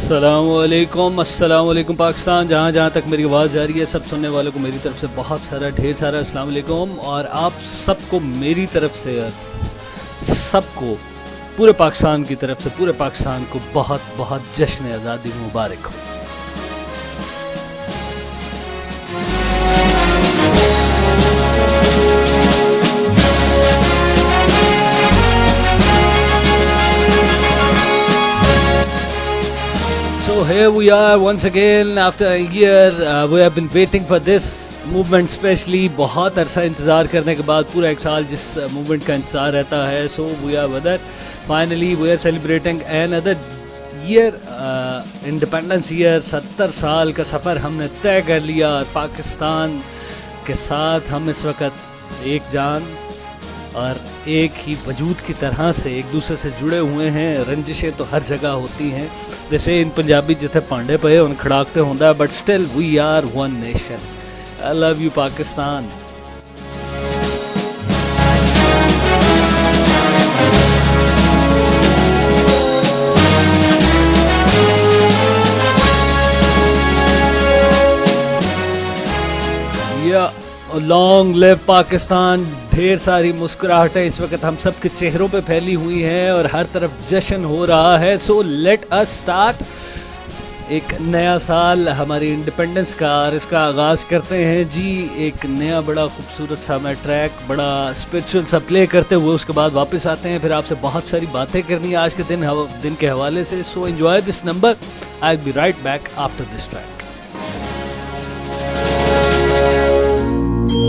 अस्सलाम वालेकुम पाकिस्तान, जहाँ जहाँ तक मेरी आवाज़ जा रही है सब सुनने वालों को मेरी तरफ से बहुत सारा ढेर सारा अस्सलाम वालेकुम। और आप सबको मेरी तरफ से सबको पूरे पाकिस्तान की तरफ से पूरे पाकिस्तान को बहुत बहुत जश्न आज़ादी मुबारक हो। So here we are once again after a year. We have been waiting for this movement specially. बहुत अरसा इंतज़ार करने के बाद, पूरा एक साल जिस मूवमेंट का इंतज़ार रहता है. So we are with it. Finally we are celebrating another year. Independence year. 70 साल का सफ़र हमने तय कर लिया. पाकिस्तान के साथ हम इस वक्त एक जान और एक ही वजूद की तरह से एक दूसरे से जुड़े हुए हैं. रंजिशें तो हर जगह होती हैं, जैसे इन पंजाबी जिथे पांडे पे उन खड़ाकते होंदा है, but still we are one nation. I love you Pakistan. Long live Pakistan. ढेर सारी मुस्कुराहटें इस वक्त हम सब के चेहरों पे फैली हुई हैं और हर तरफ जश्न हो रहा है. So let us start. एक नया साल हमारी इंडिपेंडेंस का, और इसका आगाज़ करते हैं जी एक नया बड़ा खूबसूरत सा मैं ट्रैक, बड़ा स्पिरिचुअल सा प्ले करते हुए. उसके बाद वापस आते हैं, फिर आपसे बहुत सारी बातें करनी है आज के दिन के हवाले से. So enjoy this number. I will be right back after this track.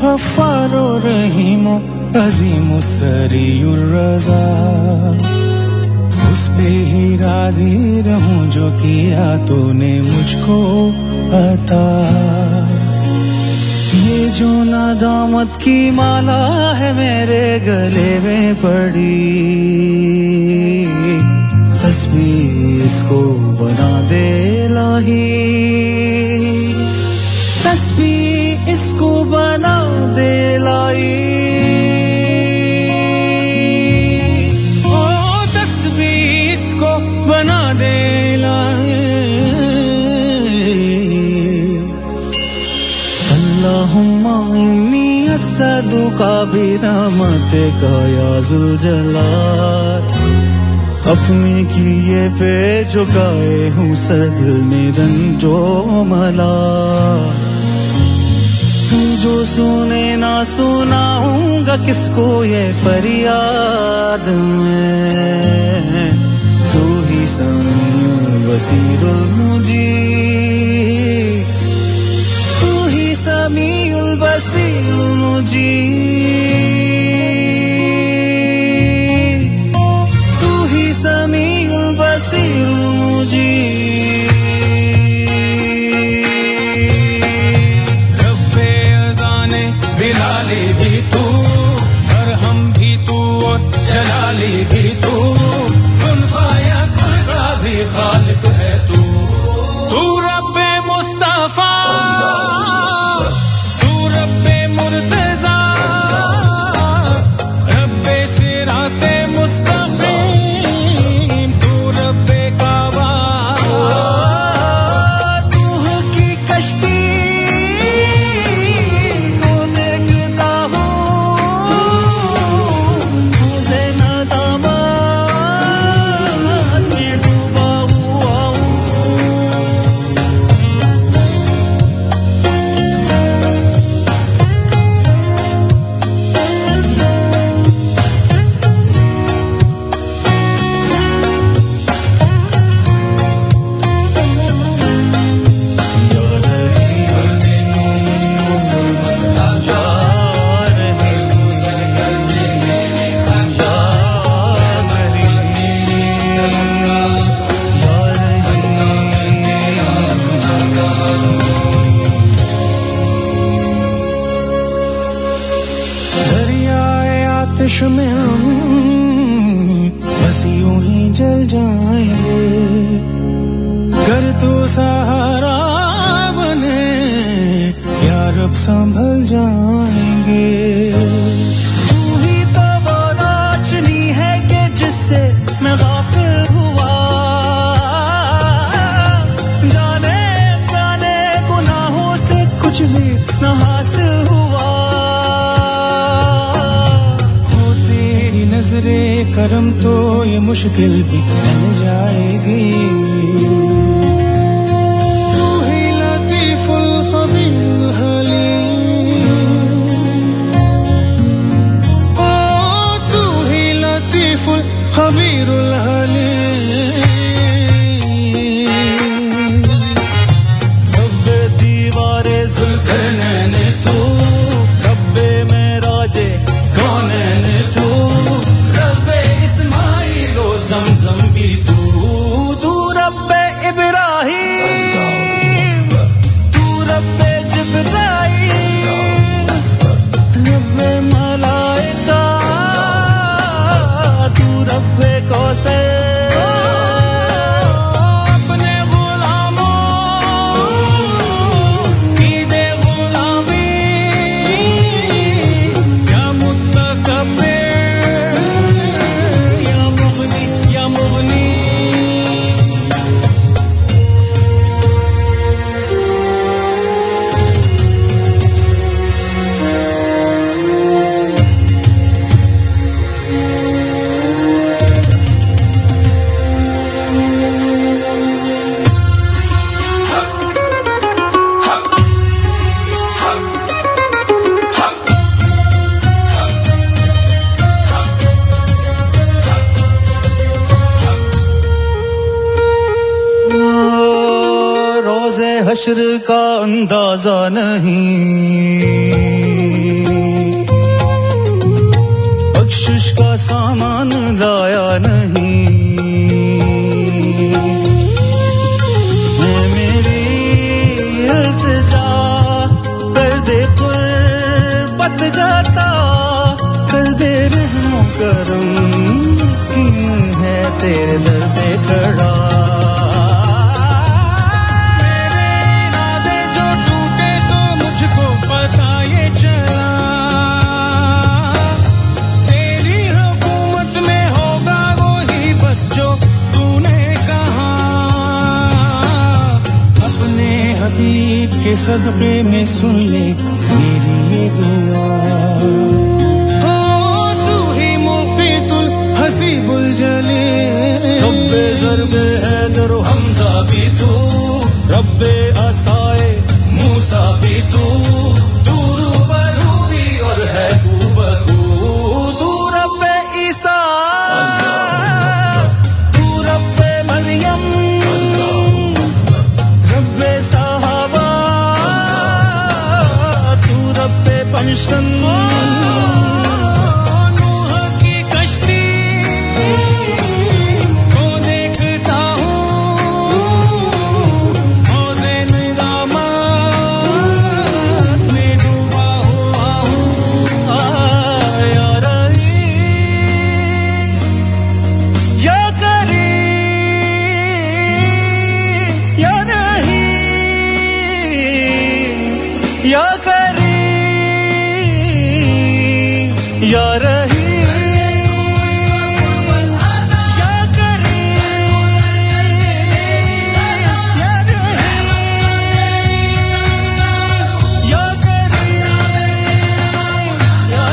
गफ्फारो रहीमो अज़ीमो सरीउर रज़ा, उस पे ही राज़ी रहूं जो किया तूने मुझको अता. ये जो नादामत की माला है मेरे गले में पड़ी, तस्बीह इसको बना दे लाही, तस्बीह इसको बना दे लाई. ओ तस्बीह इसको बना दे लाई. अल्लाहुम्मा इन्नी अस्सअलुका बिरहमतिका या ज़ुल जलाल. अपने किए पे झुकाए हूँ सर दिल में रंजो मलाल. जो सुने ना सुनाऊंगा किसको ये फरियाद में, तू ही समीउल बसीरुल मुजीब, तू ही समीउल बसीरुल मुजीब, तू ही समीउल बसीरुल मुजीब. बिलाली भी तू और हम भी तू और जलाली भी तू, कुन फाया कुन का भी खालिक है तू. तू रब्बे तपिश में हम बस यूं ही जल जाएंगे। कर तू सहारा बने यार अब संभल जाएंगे। तू ही तो वो रोशनी है कि जिससे मैं गाफिल हुआ। जाने जाने गुनाहों से कुछ भी न हासिल हुआ। हो तेरी नजरे करम तो ये मुश्किल भी टल जाएगी। तू ही लतीफुल खबीरुल हलीम। ओ तू ही लतीफुल खबीरुल हलीम। रब्बे दीवारे जुल्करनैन तू, रब्बे मेराजे कौनैन तू, रब्बे इस्माइल ओ ज़मज़म भी तू, तू रब्बे इब्राहीम, तू रब्बे जिब्राईल, रब्बे मलाइका, तू रब्बे कौसर। अपने गुलामों की दे गुलामी, या मुत्तकब्बिर, या मुग़नी, या मुग़नी। रोज़े हश्र का अंदाजा नहीं, बख्शिश का सामान लाया नहीं। मैं मेरी इल्तिजा कर दे कुर्बत गाता, कर दे रहम करम, मिस्कीन है तेरे दर पे खड़ा। हबीब के सदक़े में सुन ले मेरी ये दुआ। ओ तू ही मुक़ीतुल हसीबुल जलील। रब्बे ज़र्बे हैदर हमज़ा भी तू, रब्बे असाए मूसा भी तू, तू रूबरू भी और है रूबरू। तू रब्बे ईसा, तू रब्बे मरियम, रब्बे साहबा, तू रब्बे पंचतन। नूह की कश्ती को देखता हूँ, मौज़े निज़ामत में डूबा हुआ हूँ। या रहीम, या करीम, या रहीम, या करीम, या रहीम, या करीम, या रहीम, या करीम, या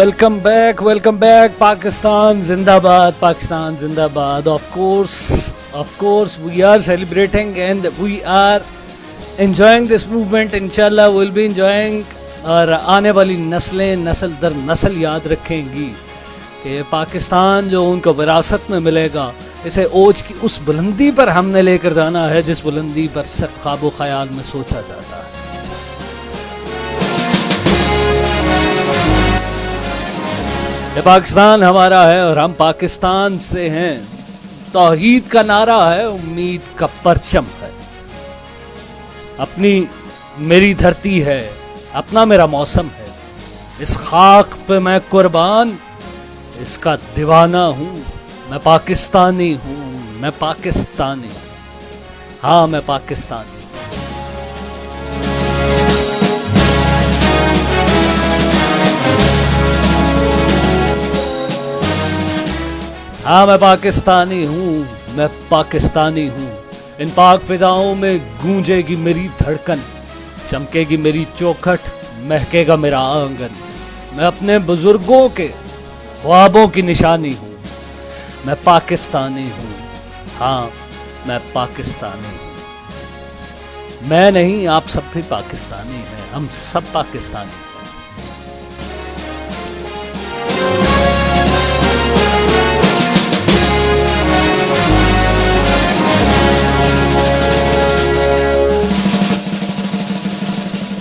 वेलकम बैक पाकिस्तान जिंदाबाद of course we are celebrating and we are enjoying this movement इंशाल्लाह विल बी एंजॉयिंग और आने वाली नस्लें नस्ल दर नस्ल याद रखेंगी कि पाकिस्तान जो उनको विरासत में मिलेगा इसे ओज की उस बुलंदी पर हमने लेकर जाना है जिस बुलंदी पर सिर्फ ख्वाब ख्याल में सोचा जाता है। ये पाकिस्तान हमारा है और हम पाकिस्तान से हैं। तौहीद का नारा है, उम्मीद का परचम है। अपनी मेरी धरती है, अपना मेरा मौसम है। इस खाक पे मैं कुर्बान, इसका दीवाना हूँ। मैं पाकिस्तानी हूँ, मैं पाकिस्तानी, हाँ मैं पाकिस्तानी। हाँ मैं पाकिस्तानी हूँ, मैं पाकिस्तानी हूँ। इन पाक फिजाओं में गूंजेगी मेरी धड़कन, चमकेगी मेरी चौखट, महकेगा मेरा आंगन। मैं अपने बुजुर्गों के ख्वाबों की निशानी हूँ। मैं पाकिस्तानी हूँ, हाँ मैं पाकिस्तानी हूँ। मैं नहीं, आप सब भी पाकिस्तानी हैं, हम सब पाकिस्तानी हैं।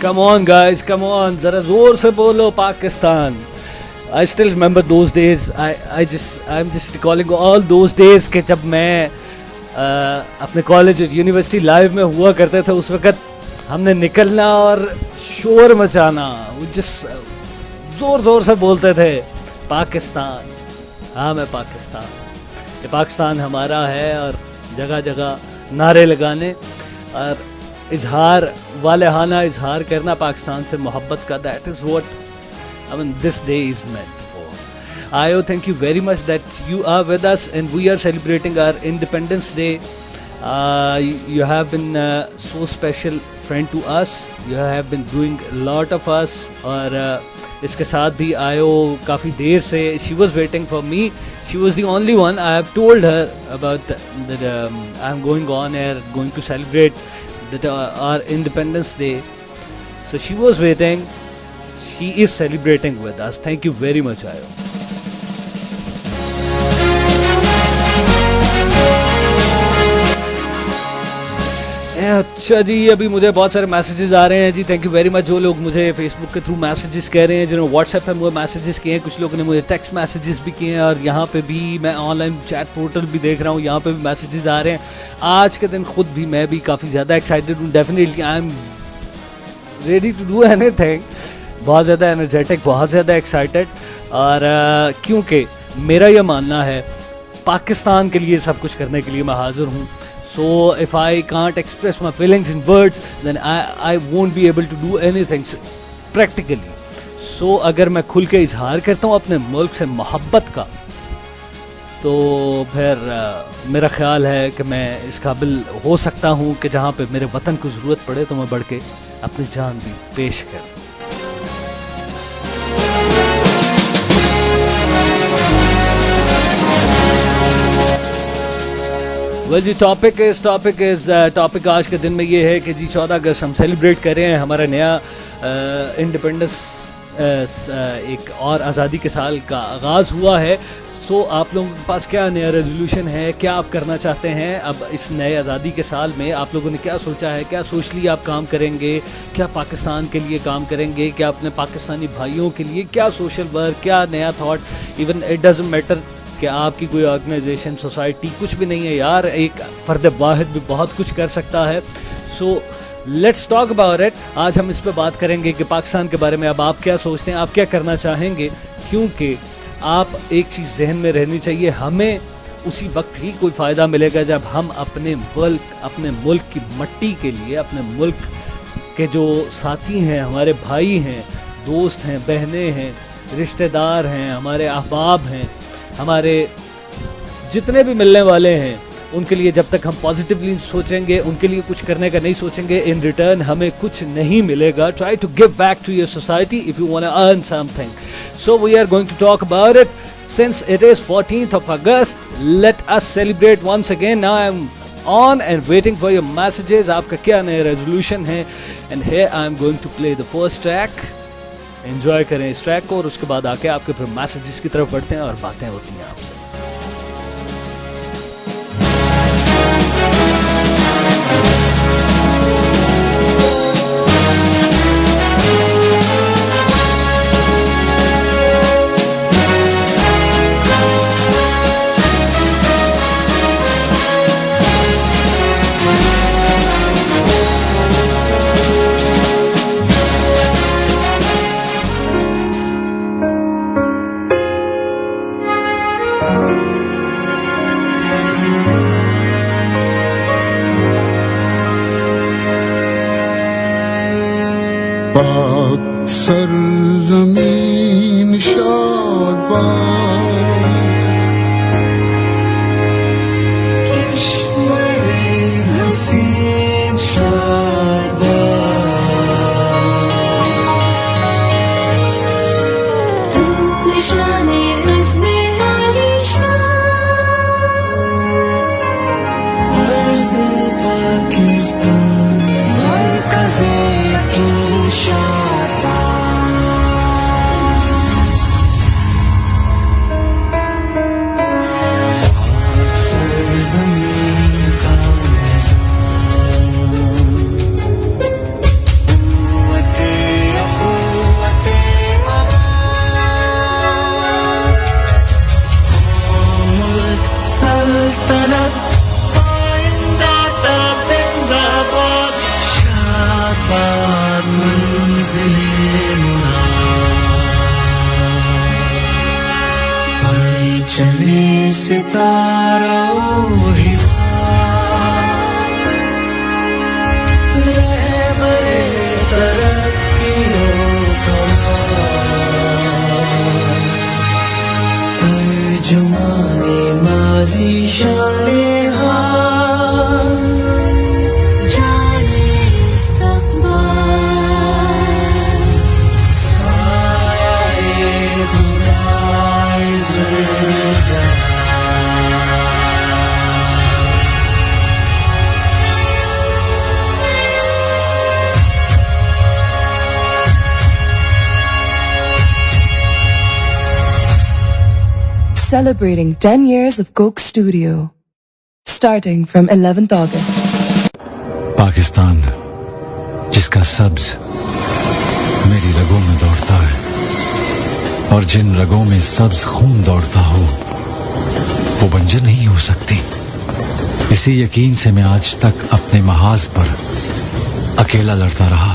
Come on guys, come on, जरा जोर से बोलो Pakistan. I still remember those days. I'm just recalling all those days कि जब मैं अपने कॉलेज और यूनिवर्सिटी लाइव में हुआ करते थे। उस वक़्त हमने निकलना और शोर मचाना, जिस ज़ोर ज़ोर से बोलते थे पाकिस्तान, हाँ मैं पाकिस्तान। ये पाकिस्तान हमारा है और जगह जगह नारे लगाने और इजहार वालेहाना इजहार करना पाकिस्तान से मोहब्बत का, that is what I mean this day is meant for. Ayo, thank you very much that you are with us and we are celebrating our Independence Day. You have been so special friend to us. You have been doing a lot of us. और इसके साथ भी आयो काफ़ी देर से she was waiting for me. She was the only one. I have told her about that I'm going on air, going to celebrate that our Independence Day. So she was waiting. He is celebrating with us. Thank you very much, Ayo. अच्छा जी, अभी मुझे बहुत सारे messages आ रहे हैं जी। Thank you very much. जो लोग मुझे फेसबुक के थ्रू मैसेजेस कह रहे हैं, जिन्होंने व्हाट्सएप पे मुझे मैसेजेस किए हैं, कुछ लोगों ने मुझे टेक्स्ट मैसेजेस भी किए हैं और यहाँ पे भी मैं ऑनलाइन चैट पोर्टल भी देख रहा हूँ, यहाँ पे भी मैसेजेस आ रहे हैं। आज के दिन खुद भी मैं भी काफ़ी ज़्यादा एक्साइटेड हूँ। Definitely I am ready to do anything. बहुत ज़्यादा एनर्जेटिक, बहुत ज़्यादा एक्साइटेड। और क्योंकि मेरा यह मानना है पाकिस्तान के लिए सब कुछ करने के लिए मैं हाज़िर हूँ। So if I can't express my feelings in words then I won't be able to do anything practically. So अगर मैं खुल के इजहार करता हूँ अपने मुल्क से मोहब्बत का, तो फिर मेरा ख्याल है कि मैं इस काबिल हो सकता हूँ कि जहाँ पे मेरे वतन को ज़रूरत पड़े तो मैं बढ़ के अपनी जान भी पेश करूँ। वेल जी, टॉपिक आज के दिन में ये है कि जी 14 अगस्त हम सेलिब्रेट कर रहे हैं। हमारा नया इंडिपेंडेंस एक और आज़ादी के साल का आगाज़ हुआ है। सो आप लोगों के पास क्या नया रेजोल्यूशन है, क्या आप करना चाहते हैं अब इस नए आज़ादी के साल में? आप लोगों ने क्या सोचा है, क्या सोच लिया आप काम करेंगे, क्या पाकिस्तान के लिए काम करेंगे, क्या अपने पाकिस्तानी भाइयों के लिए, क्या सोशल वर्क, क्या नया thought? Even it doesn't matter कि आपकी कोई ऑर्गेनाइजेशन, सोसाइटी कुछ भी नहीं है यार, एक फ़र्द वाहिद भी बहुत कुछ कर सकता है। So let's talk about it. आज हम इस पे बात करेंगे कि पाकिस्तान के बारे में अब आप क्या सोचते हैं, आप क्या करना चाहेंगे। क्योंकि आप एक चीज़ जहन में रहनी चाहिए, हमें उसी वक्त ही कोई फ़ायदा मिलेगा जब हम अपने मुल्क की मट्टी के लिए, अपने मुल्क के जो साथी हैं, हमारे भाई हैं, दोस्त हैं, बहनें हैं, रिश्तेदार हैं, हमारे अहबाब हैं, हमारे जितने भी मिलने वाले हैं, उनके लिए जब तक हम पॉजिटिवली सोचेंगे, उनके लिए कुछ करने का नहीं सोचेंगे, इन रिटर्न हमें कुछ नहीं मिलेगा. Try to give back to your society if you want to earn something. So we are going to talk about it. Since it is 14th of August, let us celebrate once again. Now I'm on and waiting for your messages. आपका क्या नया resolution है? And here I'm going to play the first track. Enjoy करें इस track को और उसके बाद आके आपके फिर messages की तरफ बढ़ते हैं और बातें होती हैं आपसे. पाक सरज़मीन शाद बाद, किश्तवारे हसीन शाद बाद, तू निशाने रज़्मे आलिशान, अर्ज़ पाकिस्तान मरकज़े चले सितारों ही रहबरे तरक्कियों का तर्जुमाने माज़ी शाने हाल, जाने इस्तक़बाल, साये खुदाए ज़ुल्जलाल. Celebrating 10 years of Coke Studio, starting from 11th August. Pakistan जिसका सब्ज मेरी रगों में दौड़ता है और जिन रगों में सब्ज खून दौड़ता हो वो बंजर नहीं हो सकती. इसी यकीन से मैं आज तक अपने महाज पर अकेला लड़ता रहा,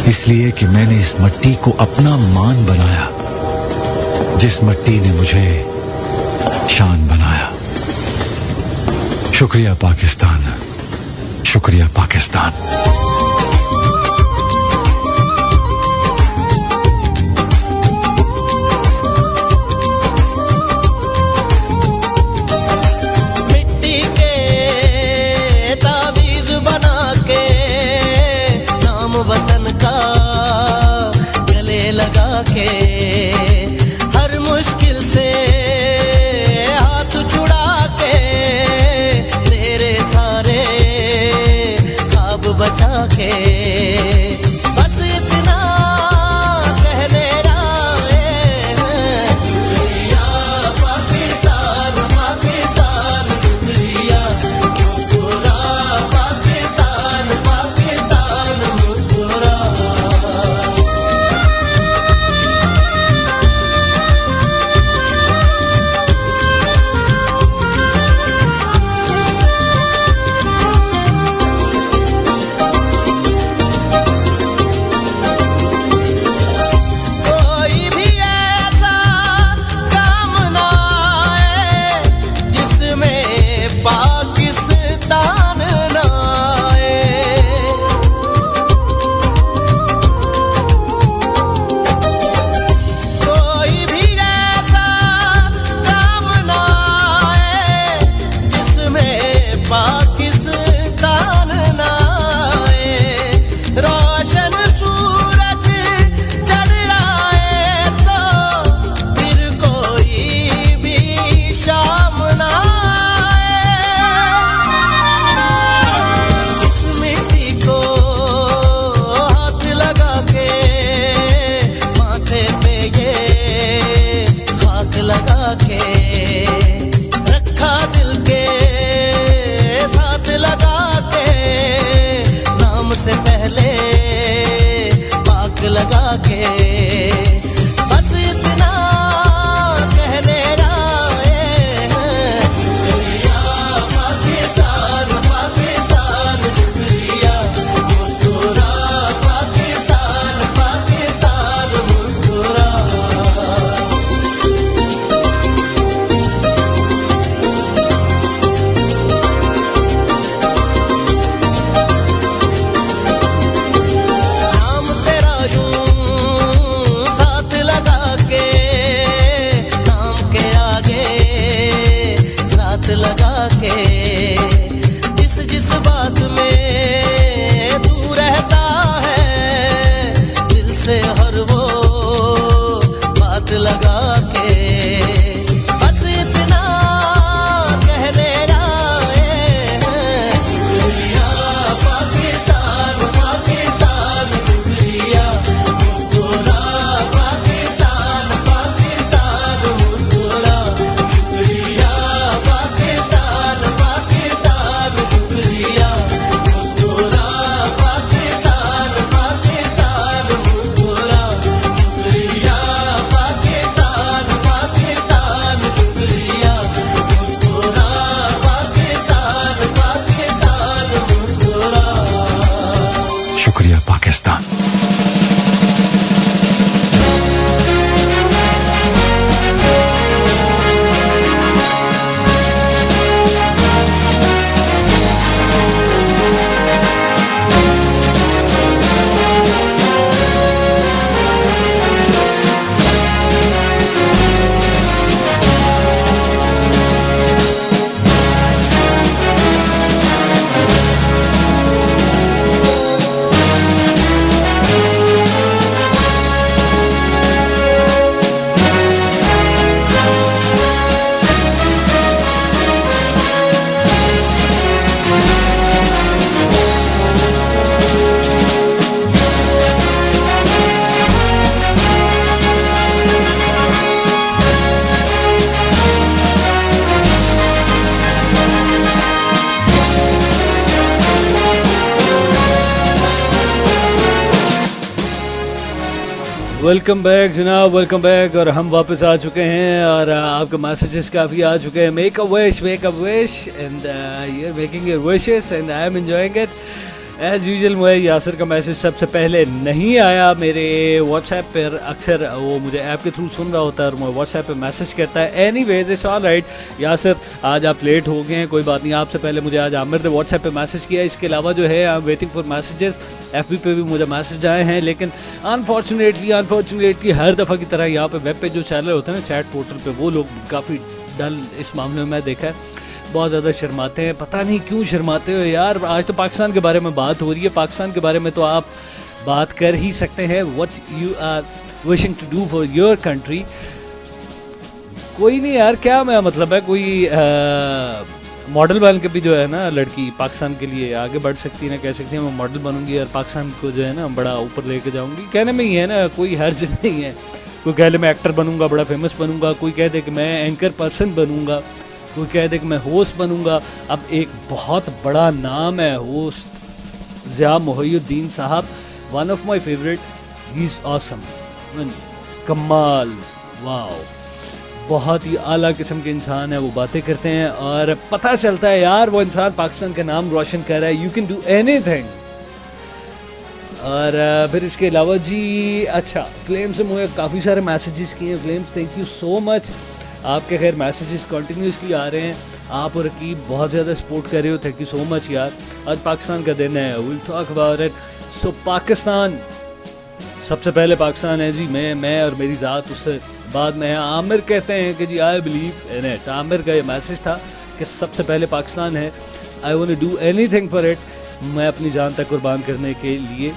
इसलिए कि मैंने इस मिट्टी को अपना मान बनाया, जिस मिट्टी ने मुझे शान बनाया. शुक्रिया पाकिस्तान, शुक्रिया पाकिस्तान. मिट्टी के तावीज़ बना के नाम वतन का गले लगा के हर मुश्किल से हाथ छुड़ा के तेरे सारे ख्वाब बचा बात लगा के, जिस जिस बात में तू रहता है, दिल से हर वो बात लगा के, बस इतना कह देना है, शुक्रिया पाकिस्तान पाकिस्तान, शुक्रिया मुस्कुरा पाकिस्तान पाकिस्तान मुस्कुरा, शुक्रिया पाकिस्तान पाकिस्तान, शुक्रिया मुस्कुरा पाकिस्तान पाकिस्तान मुस्कुरा, शुक्रिया पाकिस्तान पाकिस्तान, शुक्रिया मुस्कुरा पाकिस्तान पाकिस्तान मुस्कुरा। शुक्रिया पाकिस्तान। वेलकम बैक जनाब, वेलकम बैक। और हम वापस आ चुके हैं और आपके मैसेजेस काफ़ी आ चुके हैं। Make a wish and you are making your wishes and I am enjoying it as usual. मुझे यासिर का मैसेज सबसे पहले नहीं आया मेरे व्हाट्सएप पर। अक्सर वो मुझे ऐप के थ्रू सुन रहा होता है और मुझे व्हाट्सएप पे मैसेज करता है। Anyways it's all right Yasir, आज आप लेट हो गए हैं, कोई बात नहीं। आपसे पहले मुझे आज आमिर ने व्हाट्सएप पे मैसेज किया। इसके अलावा जो है आई am waiting for messages. FB पे भी मुझे मैसेज आए हैं, लेकिन अनफॉर्चुनेटली हर दफ़ा की तरह यहाँ पे वेब पे जो चैनल होते हैं ना, चैट पोर्टल पे, वो लोग काफ़ी डल इस मामले में मैं देखा है, बहुत ज़्यादा शर्माते हैं। पता नहीं क्यों शर्माते हो यार। आज तो पाकिस्तान के बारे में बात हो रही है, पाकिस्तान के बारे में तो आप बात कर ही सकते हैं। What you are wishing to do for your country. कोई नहीं यार, क्या मैं मतलब है, कोई मॉडल बन के भी जो है ना लड़की पाकिस्तान के लिए आगे बढ़ सकती है ना, कह सकती है मैं मॉडल बनूंगी और पाकिस्तान को जो है ना बड़ा ऊपर लेके जाऊंगी। कहने में ही है ना, कोई हर्ज नहीं है। कोई कह ले मैं एक्टर बनूंगा, बड़ा फेमस बनूंगा, कोई कह दे कि मैं एंकर पर्सन बनूंगा, कोई कह दे कि मैं होस्ट बनूंगा। अब एक बहुत बड़ा नाम है होस्ट ज़िया मोहिउद्दीन साहब, one of my favourite. He is awesome, कमाल, वाओ, बहुत ही आला किस्म के इंसान है। वो बातें करते हैं और पता चलता है यार वो इंसान पाकिस्तान का नाम रोशन कर रहा है। You can do anything. और फिर इसके अलावा जी अच्छा, फ्लेम से मुझे काफ़ी सारे मैसेजेस किए हैं। Flames, thank you so much. आपके खैर मैसेजेस कंटिन्यूसली आ रहे हैं। आप और रकीब बहुत ज़्यादा सपोर्ट कर रहे हो, थैंक यू सो मच यार। आज पाकिस्तान का दिन है, विल टॉक अबाउट इट। सो पाकिस्तान, सबसे पहले पाकिस्तान है जी, मैं और मेरी ज़ात, उससे बाद में है। आमिर कहते हैं कि जी I believe in it. Aamir का ये मैसेज था कि सबसे पहले पाकिस्तान है, I want to do anything for it. मैं अपनी जान तक कुर्बान करने के लिए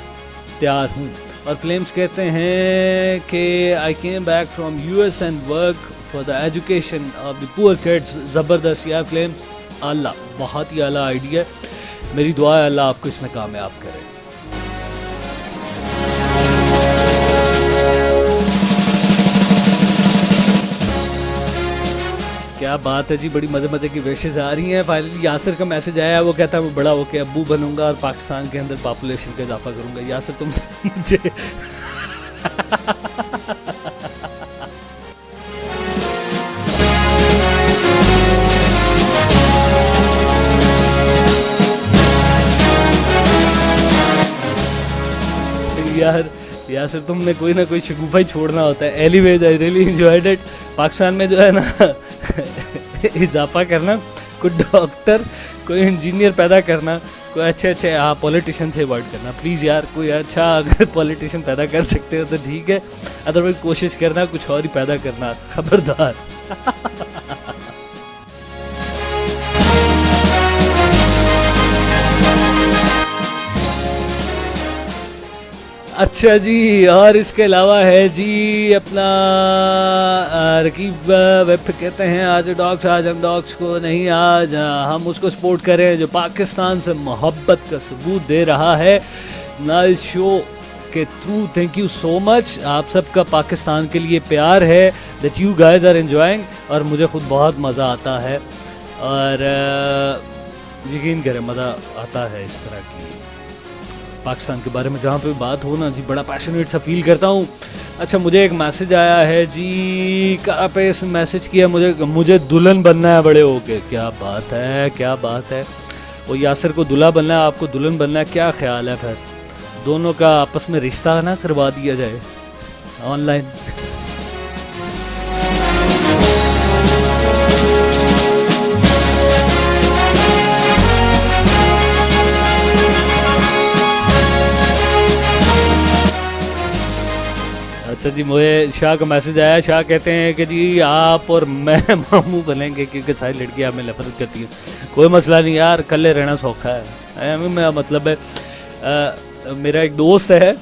तैयार हूँ। और फ्लेम्स कहते हैं कि I came back from US and work for the education of the poor kids. ज़बरदस्त यार फ्लेम्स, अल्लाह, बहुत ही आला आइडिया। मेरी दुआ है अल्लाह आपको इसमें कामयाब करे। क्या बात है जी, बड़ी मज़े मज़े की विशेस आ रही हैं। फाइनली यासिर का मैसेज आया, वो कहता है मैं बड़ा होकर अब्बू बनूंगा और पाकिस्तान के अंदर पॉपुलेशन का इजाफा करूंगा। यासिर तुमसे मुझे यासिर तुमने कोई ना कोई शगुफा ही छोड़ना होता है। Anyways I really enjoyed it. Pakistan में जो है ना इजाफा करना, कोई डॉक्टर, कोई इंजीनियर पैदा करना, कोई अच्छे पॉलिटिशियन से अवॉइड करना प्लीज़ यार। कोई अच्छा अगर पॉलिटिशियन पैदा कर सकते हो तो ठीक है, अदरवाइज कोशिश करना कुछ और ही पैदा करना, खबरदार। अच्छा जी, और इसके अलावा है जी अपना रकीब वेब कहते हैं आज डॉग्स, आज हम डॉग्स को नहीं, आज हम उसको सपोर्ट करें जो पाकिस्तान से मोहब्बत का सबूत दे रहा है नाइस शो के through. Thank you so much, आप सबका पाकिस्तान के लिए प्यार है that you guys are enjoying, और मुझे खुद बहुत मज़ा आता है और यकीन करें मज़ा आता है इस तरह की पाकिस्तान के बारे में जहाँ पे बात हो ना जी, बड़ा पैशनेट सा फील करता हूँ। अच्छा, मुझे एक मैसेज आया है जी, कहाँ पे इस मैसेज किया, मुझे दुल्हन बनना है बड़े होके। क्या बात है, क्या बात है। वो यासिर को दूल्हा बनना है, आपको दुल्हन बनना है, क्या ख्याल है फिर दोनों का आपस में रिश्ता ना करवा दिया जाए ऑनलाइन। अच्छा जी, मुझे शाह का मैसेज आया। शाह कहते हैं कि जी आप और मैं मामू बनेंगे क्योंकि सारी लड़कियां हमें नफरत करती हैं। कोई मसला नहीं यार, कल्ले रहना सौखा है। मेरा मतलब है मेरा एक दोस्त है,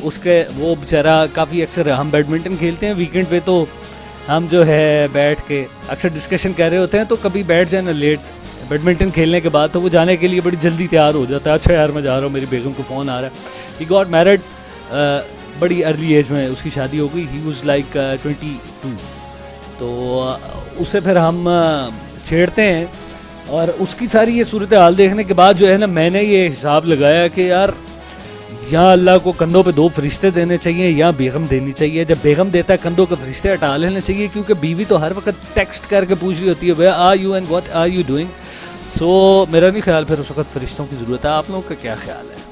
उसके वो बेचारा काफ़ी अक्सर हम बैडमिंटन खेलते हैं वीकेंड पे, तो हम जो है बैठ के अक्सर डिस्कशन कर रहे होते हैं, तो कभी बैठ जाए ना लेट बैडमिंटन खेलने के बाद, तो वो जाने के लिए बड़ी जल्दी तैयार हो जाता है। अच्छा यार मैं जा रहा हूँ, मेरी बेगम को फ़ोन आ रहा है। ही गॉट मैरिड बड़ी अर्ली एज में उसकी शादी हो गई। He was like 22। तो उसे फिर हम छेड़ते हैं, और उसकी सारी ये सूरत हाल देखने के बाद जो है ना, मैंने ये हिसाब लगाया कि यार या अल्लाह को कंधों पे 2 फरिश्ते देने चाहिए या बेगम देनी चाहिए। जब बेगम देता है कंधों के फरिश्ते हटा लेने चाहिए, क्योंकि बीवी तो हर वक्त टेक्स्ट करके पूछ रही होती है where are you and what are you doing. So मेरा नहीं ख्याल फिर उस वक्त फरिश्तों की ज़रूरत है। आप लोगों का क्या ख्याल है?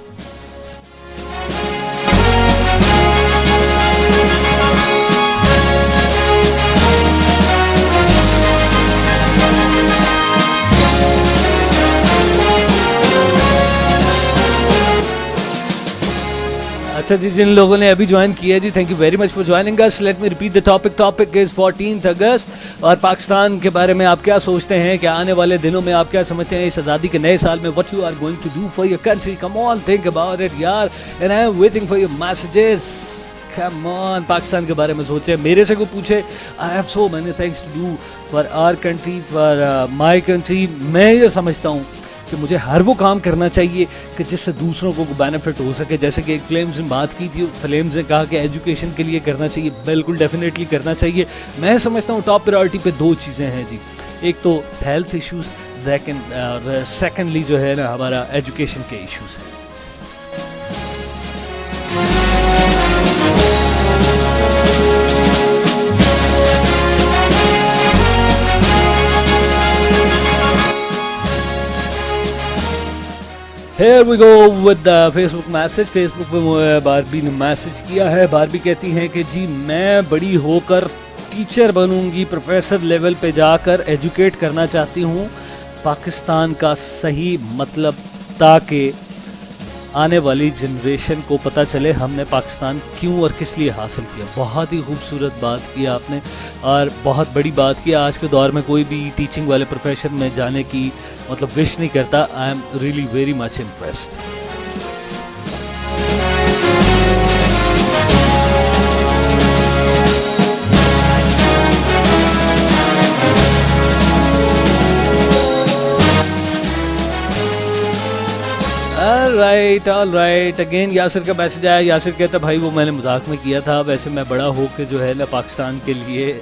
अच्छा जी, जिन लोगों ने अभी ज्वाइन किया जी, thank you very much for joining us. Let me repeat the topic is 14 August. और पाकिस्तान के बारे में आप क्या सोचते हैं कि आने वाले दिनों में आप क्या समझते हैं इस आज़ादी के नए साल में what you are going to do for your country? Come on, think about it यार, and I am waiting for your messages. Come on, Pakistan के बारे में सोचे, मेरे से को पूछे। I have so many things to do for our country, for my country. मैं ये समझता हूँ कि मुझे हर वो काम करना चाहिए कि जिससे दूसरों को बेनिफिट हो सके। जैसे कि एक फ्लेम्स ने बात की थी, फ्लेम्स ने कहा कि एजुकेशन के लिए करना चाहिए। बिल्कुल डेफिनेटली करना चाहिए। मैं समझता हूँ टॉप प्रायोरिटी पे 2 चीज़ें हैं जी, एक तो हेल्थ इश्यूज़, सेकेंडली जो है ना हमारा एजुकेशन के इश्यूज़ हैं। Here we go with the Facebook message। Facebook पे बारबी ने मैसेज किया है। बारबी कहती हैं कि जी मैं बड़ी होकर टीचर बनूंगी, प्रोफेसर लेवल पे जाकर एजुकेट करना चाहती हूँ पाकिस्तान का सही मतलब, ताकि आने वाली जनरेशन को पता चले हमने पाकिस्तान क्यों और किस लिए हासिल किया। बहुत ही खूबसूरत बात की आपने और बहुत बड़ी बात की। आज के दौर में कोई भी टीचिंग वाले प्रोफेशन में जाने की मतलब विश नहीं करता। आई am really very much impressed. All right again Yasir का मैसेज आया। यासिर कहता भाई वो मैंने मजाक में किया था, वैसे मैं बड़ा हो के जो है ना पाकिस्तान के लिए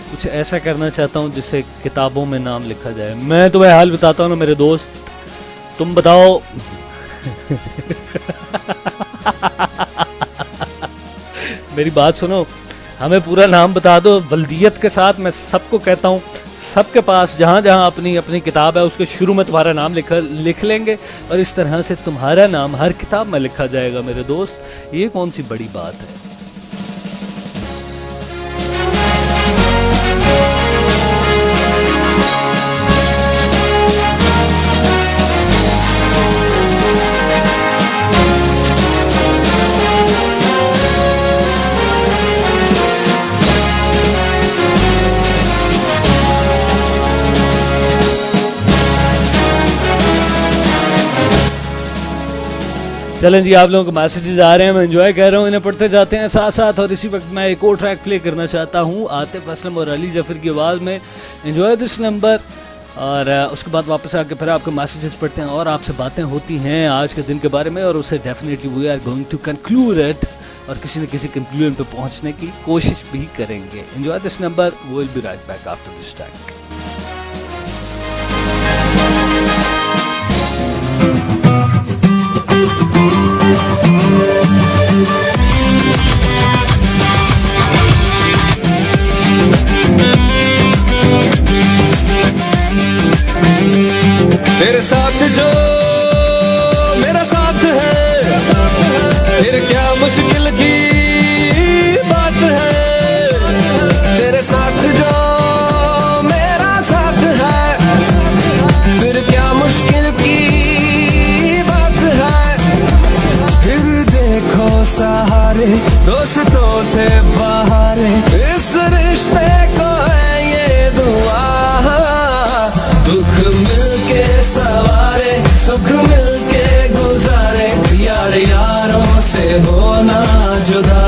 कुछ ऐसा करना चाहता हूँ जिससे किताबों में नाम लिखा जाए। मैं तुम्हें हाल बताता हूँ ना मेरे दोस्त, तुम बताओ मेरी बात सुनो, हमें पूरा नाम बता दो बल्दियत के साथ। मैं सबको कहता हूँ, सबके पास जहाँ जहाँ अपनी अपनी किताब है उसके शुरू में तुम्हारा नाम लिख लेंगे और इस तरह से तुम्हारा नाम हर किताब में लिखा जाएगा मेरे दोस्त। ये कौन सी बड़ी बात है। चलें जी, आप लोगों को मैसेजेस आ रहे हैं, मैं एंजॉय कर रहा हूँ, इन्हें पढ़ते जाते हैं साथ साथ। और इसी वक्त मैं एक और ट्रैक प्ले करना चाहता हूँ आतिफ असलम और अली जफर की आवाज़ में, एंजॉय दिस नंबर। और उसके बाद वापस आके फिर आपके मैसेजेस पढ़ते हैं और आपसे बातें होती हैं आज के दिन के बारे में, और उसे definitely we are going to conclude it, और किसी न किसी कंक्लूजन पे पहुंचने की कोशिश भी करेंगे। Enjoy this number, we will be right back after this track. तेरे साथ जो मेरा साथ है, फिर क्या मुश्किल की बात है। तेरे साथ जो मेरा साथ है, फिर क्या मुश्किल की बात है। फिर देखो सहारे दोस्तों से बाहर, इस रिश्ते को है ये दुआ। दुख मिलके सवारे, सुख मिलके गुजारे, यार यारों से होना जुदा।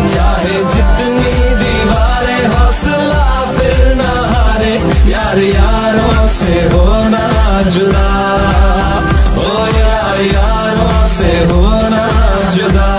चाहे जितनी दीवारें, हौसला फिर न हारे, यार यारों से होना जुदा। ओ यार यारों से होना जुदा।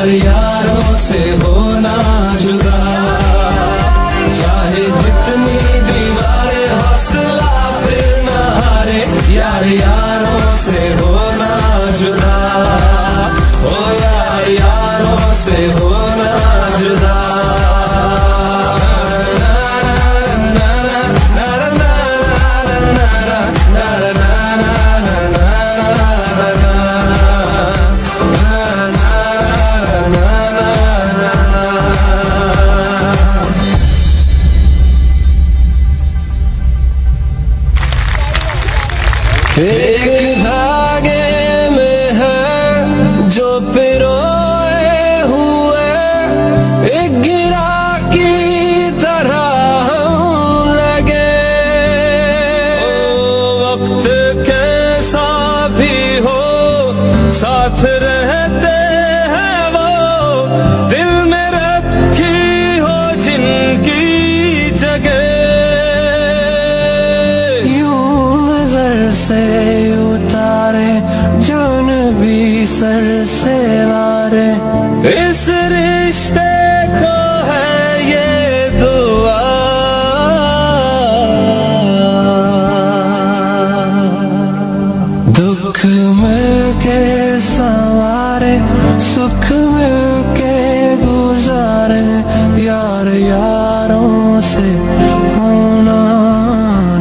यारों से होना जुदा। चाहे जितनी दीवारें, हौसला फिर न हारे, यार यारों से होना जुदा। ओ यार यारों से होना जुदा। एक धागे में है जो पिरोए हुए, एक गिरा की तरह हम लगे। ओ वक्त कैसा भी हो, साथ रहते हैं वो, दिल में रखी हो जिनकी जगह। से उतारे जान भी सर से वारे, इस रिश्ते को है ये दुआ। दुख मिलके सवारे, सुख मिलके गुजारे, यार यारों से होना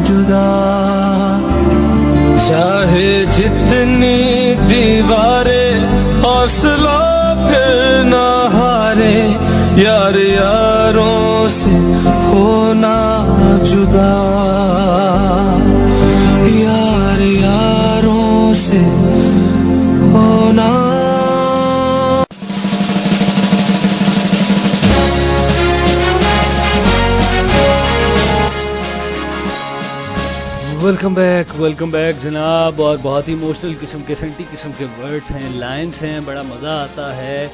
जुदा। चाहे जितनी दीवारें, हौसला फिर न हारे, यार यारों से होना जुदा। यार यार से होना। वेलकम बैक जनाब। और बहुत ही इमोशनल किस्म के सेंटी किस्म के वर्ड्स हैं, लाइन्स हैं, बड़ा मज़ा आता है।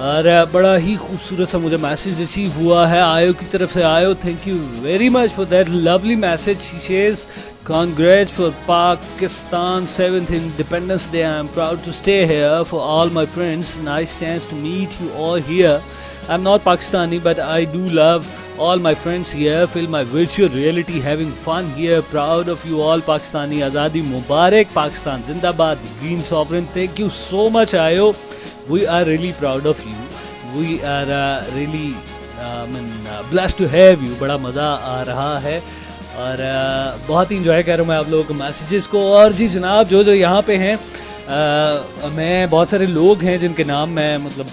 और बड़ा ही खूबसूरत सा मुझे मैसेज रिसीव हुआ है आयो की तरफ से। आयो, thank you very much for that lovely message. She says congrats for Pakistan 7th Independence Day. I am proud to stay here for all my friends. Nice chance to meet you all here. I'm not Pakistani, but I do love all my friends here. Feel my virtual reality, having fun here. Proud of you all Pakistani. Azadi Mubarak, Pakistan Zindabad, Green Sovereign. Thank you so much Ayo. We are really proud of you. We are really blessed to have you. बड़ा मज़ा आ रहा है और बहुत ही enjoy कर रहा हूँ मैं आप लोगों के मैसेजेस को। और जी जनाब, जो यहाँ पे हैं, मैं बहुत सारे लोग हैं जिनके नाम मैं मतलब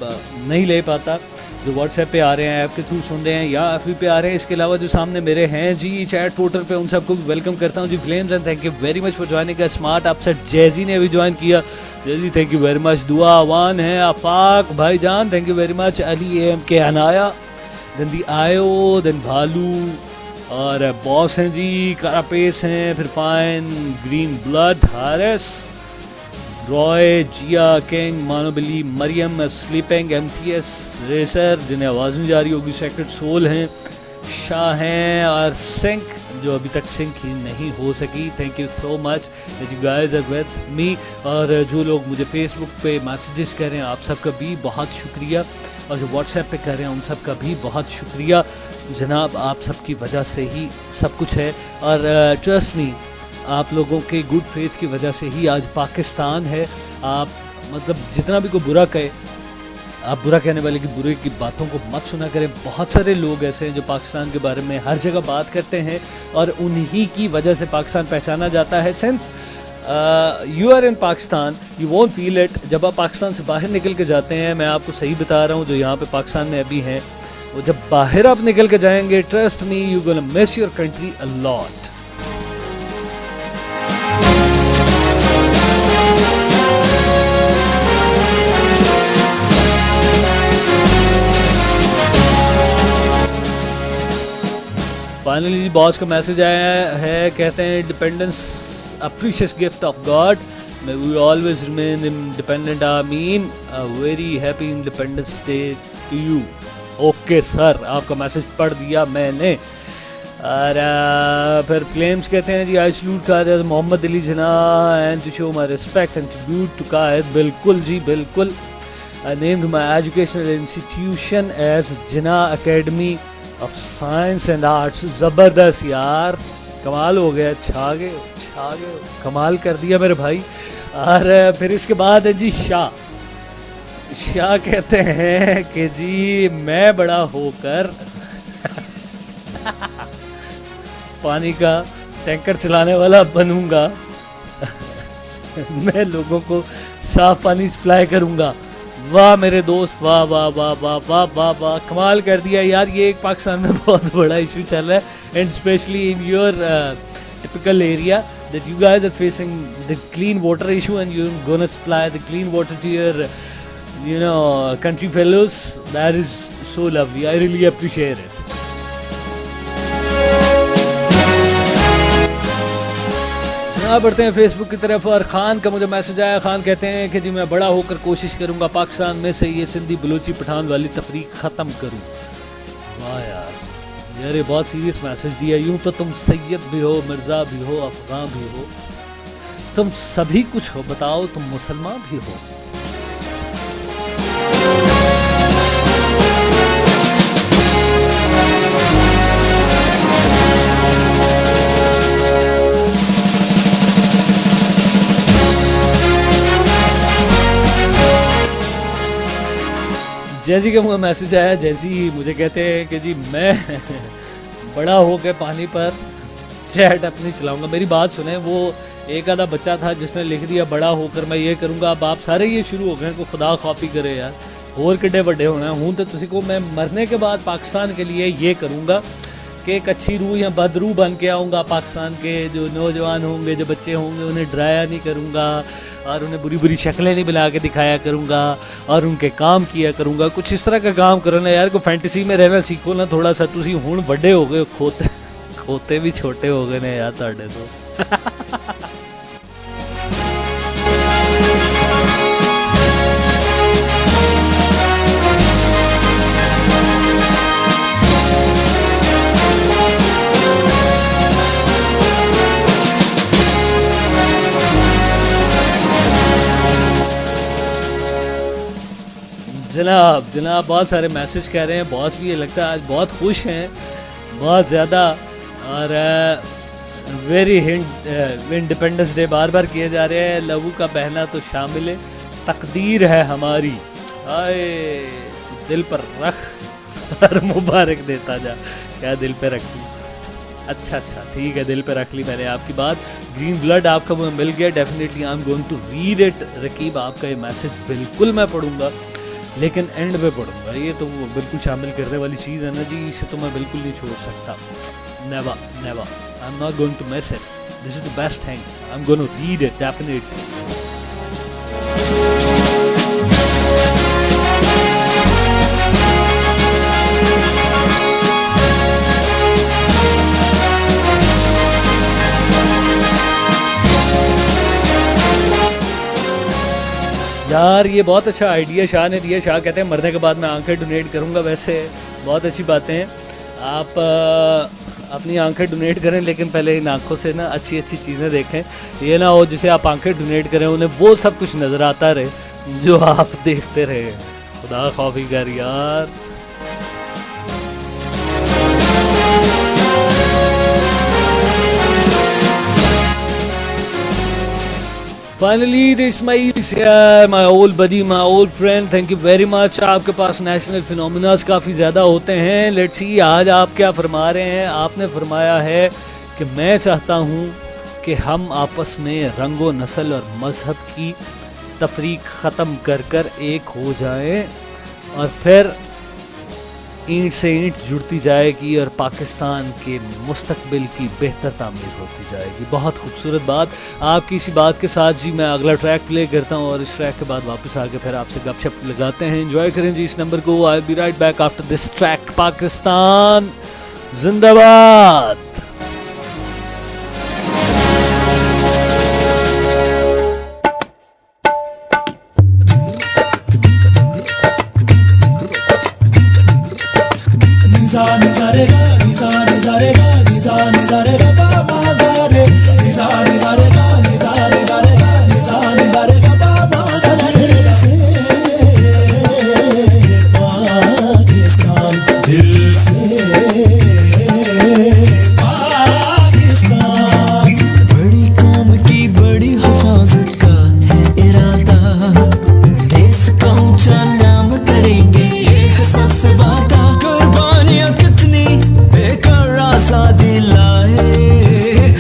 नहीं ले पाता, जो व्हाट्सएप पे आ रहे हैं, ऐप के थ्रू सुन रहे हैं या एफ पे आ रहे हैं। इसके अलावा जो सामने मेरे हैं जी चैट पोर्टल पे, उन सबको भी वेलकम करता हूँ जी। Flames and thank you very much for joining. Smart upset Jazzy ने भी ज्वाइन किया, Jazzy thank you very much. दुआ वान है, आफाक भाईजान thank you very much. Ali एम के अनाया, देन दी आयो, देन भालू और बॉस हैं जी, कारापेस हैं, फिर fine, green blood, Haris, Roy, Zia, king, मानोबिली, मरियम, स्लीपिंग, एमसीएस, रेसर जिन्हें आवाज़ नहीं जा रही होगी, सेक्रेट सोल हैं, शाह हैं और सिंक जो अभी तक सिंक ही नहीं हो सकी। Thank you so much that you guys are with me. और जो लोग मुझे फेसबुक पे मैसेजेस कर रहे हैं, आप सबका भी बहुत शुक्रिया। और जो व्हाट्सएप पे कर रहे हैं, उन सब का भी बहुत शुक्रिया जनाब। आप सबकी वजह से ही सब कुछ है और ट्रस्ट मी, आप लोगों के गुड फेथ की वजह से ही आज पाकिस्तान है। आप मतलब जितना भी कोई बुरा कहे, आप बुरा कहने वाले की बुरे की बातों को मत सुना करें। बहुत सारे लोग ऐसे हैं जो पाकिस्तान के बारे में हर जगह बात करते हैं और उन्हीं की वजह से पाकिस्तान पहचाना जाता है। Since you are in Pakistan you won't feel it. जब आप पाकिस्तान से बाहर निकल के जाते हैं, मैं आपको सही बता रहा हूँ, जो यहाँ पे पाकिस्तान में अभी हैं, वो जब बाहर आप निकल के जाएंगे, trust me, you gonna miss your country a lot. Finally boss का मैसेज आया है, कहते हैं dependence a precious gift of God. May we always remain independent. Ameen. A very happy Independence Day to you. Okay sir, आपका message पढ़ दिया मैंने। और फिर फ्लेम्स कहते हैं जी I salute Quaid Mohammad Ali Jinnah and to show my respect and tribute to Quaid. बिल्कुल जी बिल्कुल। I named my educational institution as Jinnah academy of science and arts. ज़बरदस्त यार, कमाल हो गया, छा गए, कमाल कर दिया मेरे भाई। और फिर इसके बाद है जी शाह कहते हैं कि जी मैं बड़ा होकर पानी का टैंकर चलाने वाला बनूंगा मैं लोगों को साफ पानी सप्लाई करूंगा। वाह मेरे दोस्त, वाह वाह वाह वाह वाह वाह वाह, कमाल कर दिया यार। ये एक पाकिस्तान में बहुत बड़ा इशू चल रहा है and specially in your typical area that you guys are facing the clean water issue and you're gonna supply the clean water to your country fellows. That is so lovely. I really appreciate it. यहाँ बढ़ते हैं Facebook की तरफ और खान का मुझे message आया। खान कहते हैं कि जी मैं बड़ा होकर कोशिश करूँगा पाकिस्तान में से ये सिंधी बलूची पठान वाली तफरीक ख़त्म करूँ। वाह यार, ये बहुत सीरियस मैसेज दिया। यूं तो तुम सैयद भी हो, मिर्ज़ा भी हो, अफगान भी हो, तुम सभी कुछ हो, बताओ तुम मुसलमान भी हो। जैसी का मुझे मैसेज आया, जैसी मुझे कहते हैं कि जी मैं बड़ा हो के पानी पर चैट अपनी चलाऊंगा। मेरी बात सुने, वो एक आधा बच्चा था जिसने लिख दिया बड़ा होकर मैं ये करूंगा। अब आप सारे ये शुरू हो गए को खुदा कॉपी करे यार, और किड्डे बड़े होना हूँ तो तुसी को मैं मरने के बाद पाकिस्तान के लिए ये करूँगा कि एक अच्छी रूह या बदरू बन के आऊँगा। पाकिस्तान के जो नौजवान होंगे, जो बच्चे होंगे, उन्हें डराया नहीं करूँगा और उन्हें बुरी बुरी शक्लें नहीं बना के दिखाया करूँगा और उनके काम किया करूँगा। कुछ इस तरह का काम करो ना यार, को फैंटेसी में रहना सीखो ना थोड़ा सा। तुसी हुण बड़े हो गए, खोते भी छोटे हो गए ने यार तुहाडे तो। जनाब बहुत सारे मैसेज कह रहे हैं। बॉस भी ये लगता है आज बहुत खुश हैं, बहुत ज़्यादा। और वेरी इंडिपेंडेंस डे बार बार किए जा रहे हैं। लहू का बहना तो शामिल तकदीर है हमारी, आए दिल पर रख और मुबारक देता जा। क्या दिल पे रख ली? अच्छा ठीक है, दिल पे रख ली मैंने आपकी बात। ग्रीन ब्लड आपका मुझे मिल गया। Definitely I am going to read it. Raqib आपका ये मैसेज बिल्कुल मैं पढ़ूंगा, लेकिन एंड पे पढ़ूंगा। ये तो वो बिल्कुल शामिल करने वाली चीज़ है ना जी, इसे तो मैं बिल्कुल नहीं छोड़ सकता। Never I am not going to miss it. This is the best thing. I am going to read it definitely. यार ये बहुत अच्छा आइडिया शाह ने दिया। शाह कहते हैं मरने के बाद मैं आंखें डोनेट करूंगा। वैसे बहुत अच्छी बातें हैं, आप अपनी आंखें डोनेट करें, लेकिन पहले इन आंखों से ना अच्छी अच्छी चीज़ें देखें। ये ना हो जिसे आप आंखें डोनेट करें उन्हें वो सब कुछ नज़र आता रहे जो आप देखते रहे। खुदा खौफी कर यार। Finally, the Ismail's here, my old buddy, my old friend. Thank you very much. आपके पास नेशनल फिनोमिनास काफ़ी ज़्यादा होते हैं। लेट्स सी आज आप क्या फरमा रहे हैं। आपने फरमाया है कि मैं चाहता हूँ कि हम आपस में रंगो नस्ल और मज़हब की तफरीक ख़त्म कर एक हो जाएं और फिर ईंट से ईंट जुड़ती जाएगी और पाकिस्तान के मुस्तकबिल की बेहतर तामीर होती जाएगी। बहुत खूबसूरत बात। आपकी इसी बात के साथ जी मैं अगला ट्रैक प्ले करता हूँ और इस ट्रैक के बाद वापस आके फिर आपसे गपशप लगाते हैं। एंजॉय करें जी इस नंबर को। I be right back after this track. Pakistan जिंदाबाद। कुर्बानियां कितनी बेकार आजादी लाए।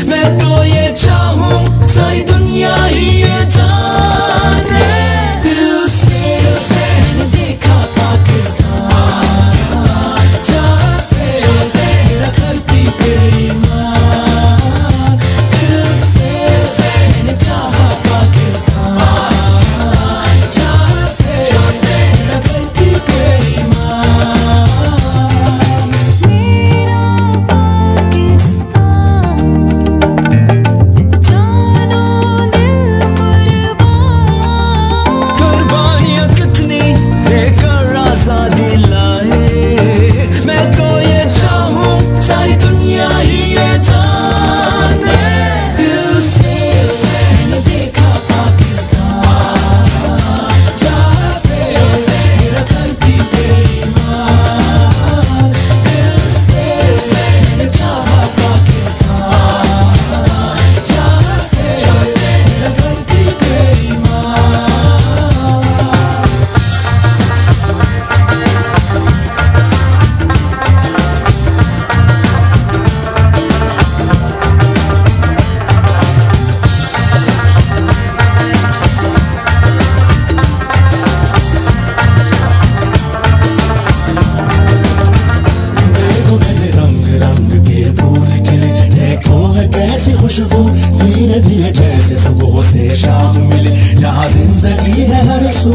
खुशबू धीरे धीरे जैसे सुबह से शाम मिले जहाँ जिंदगी है हर सू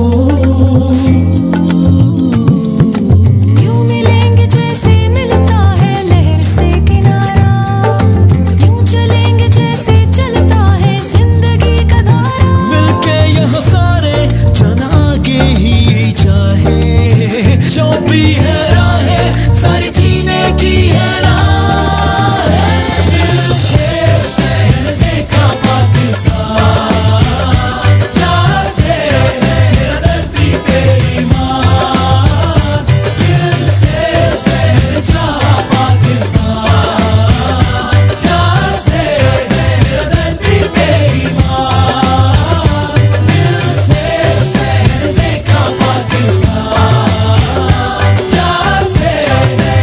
यूं मिलेंगे जैसे मिलता है लहर से किनारा यूं चलेंगे जैसे चलता है जिंदगी का धारा मिलके यहाँ सारे जन आगे ही चाहे जो भी है राहें सारी जीने की है राह दिल से सहने का पाकिस्तान जहाँ से मेरा धरती पे ईमान दिल से सहने चाहा पाकिस्तान जहाँ से मेरा धरती पे ईमान दिल से सहने का पाकिस्तान जहाँ से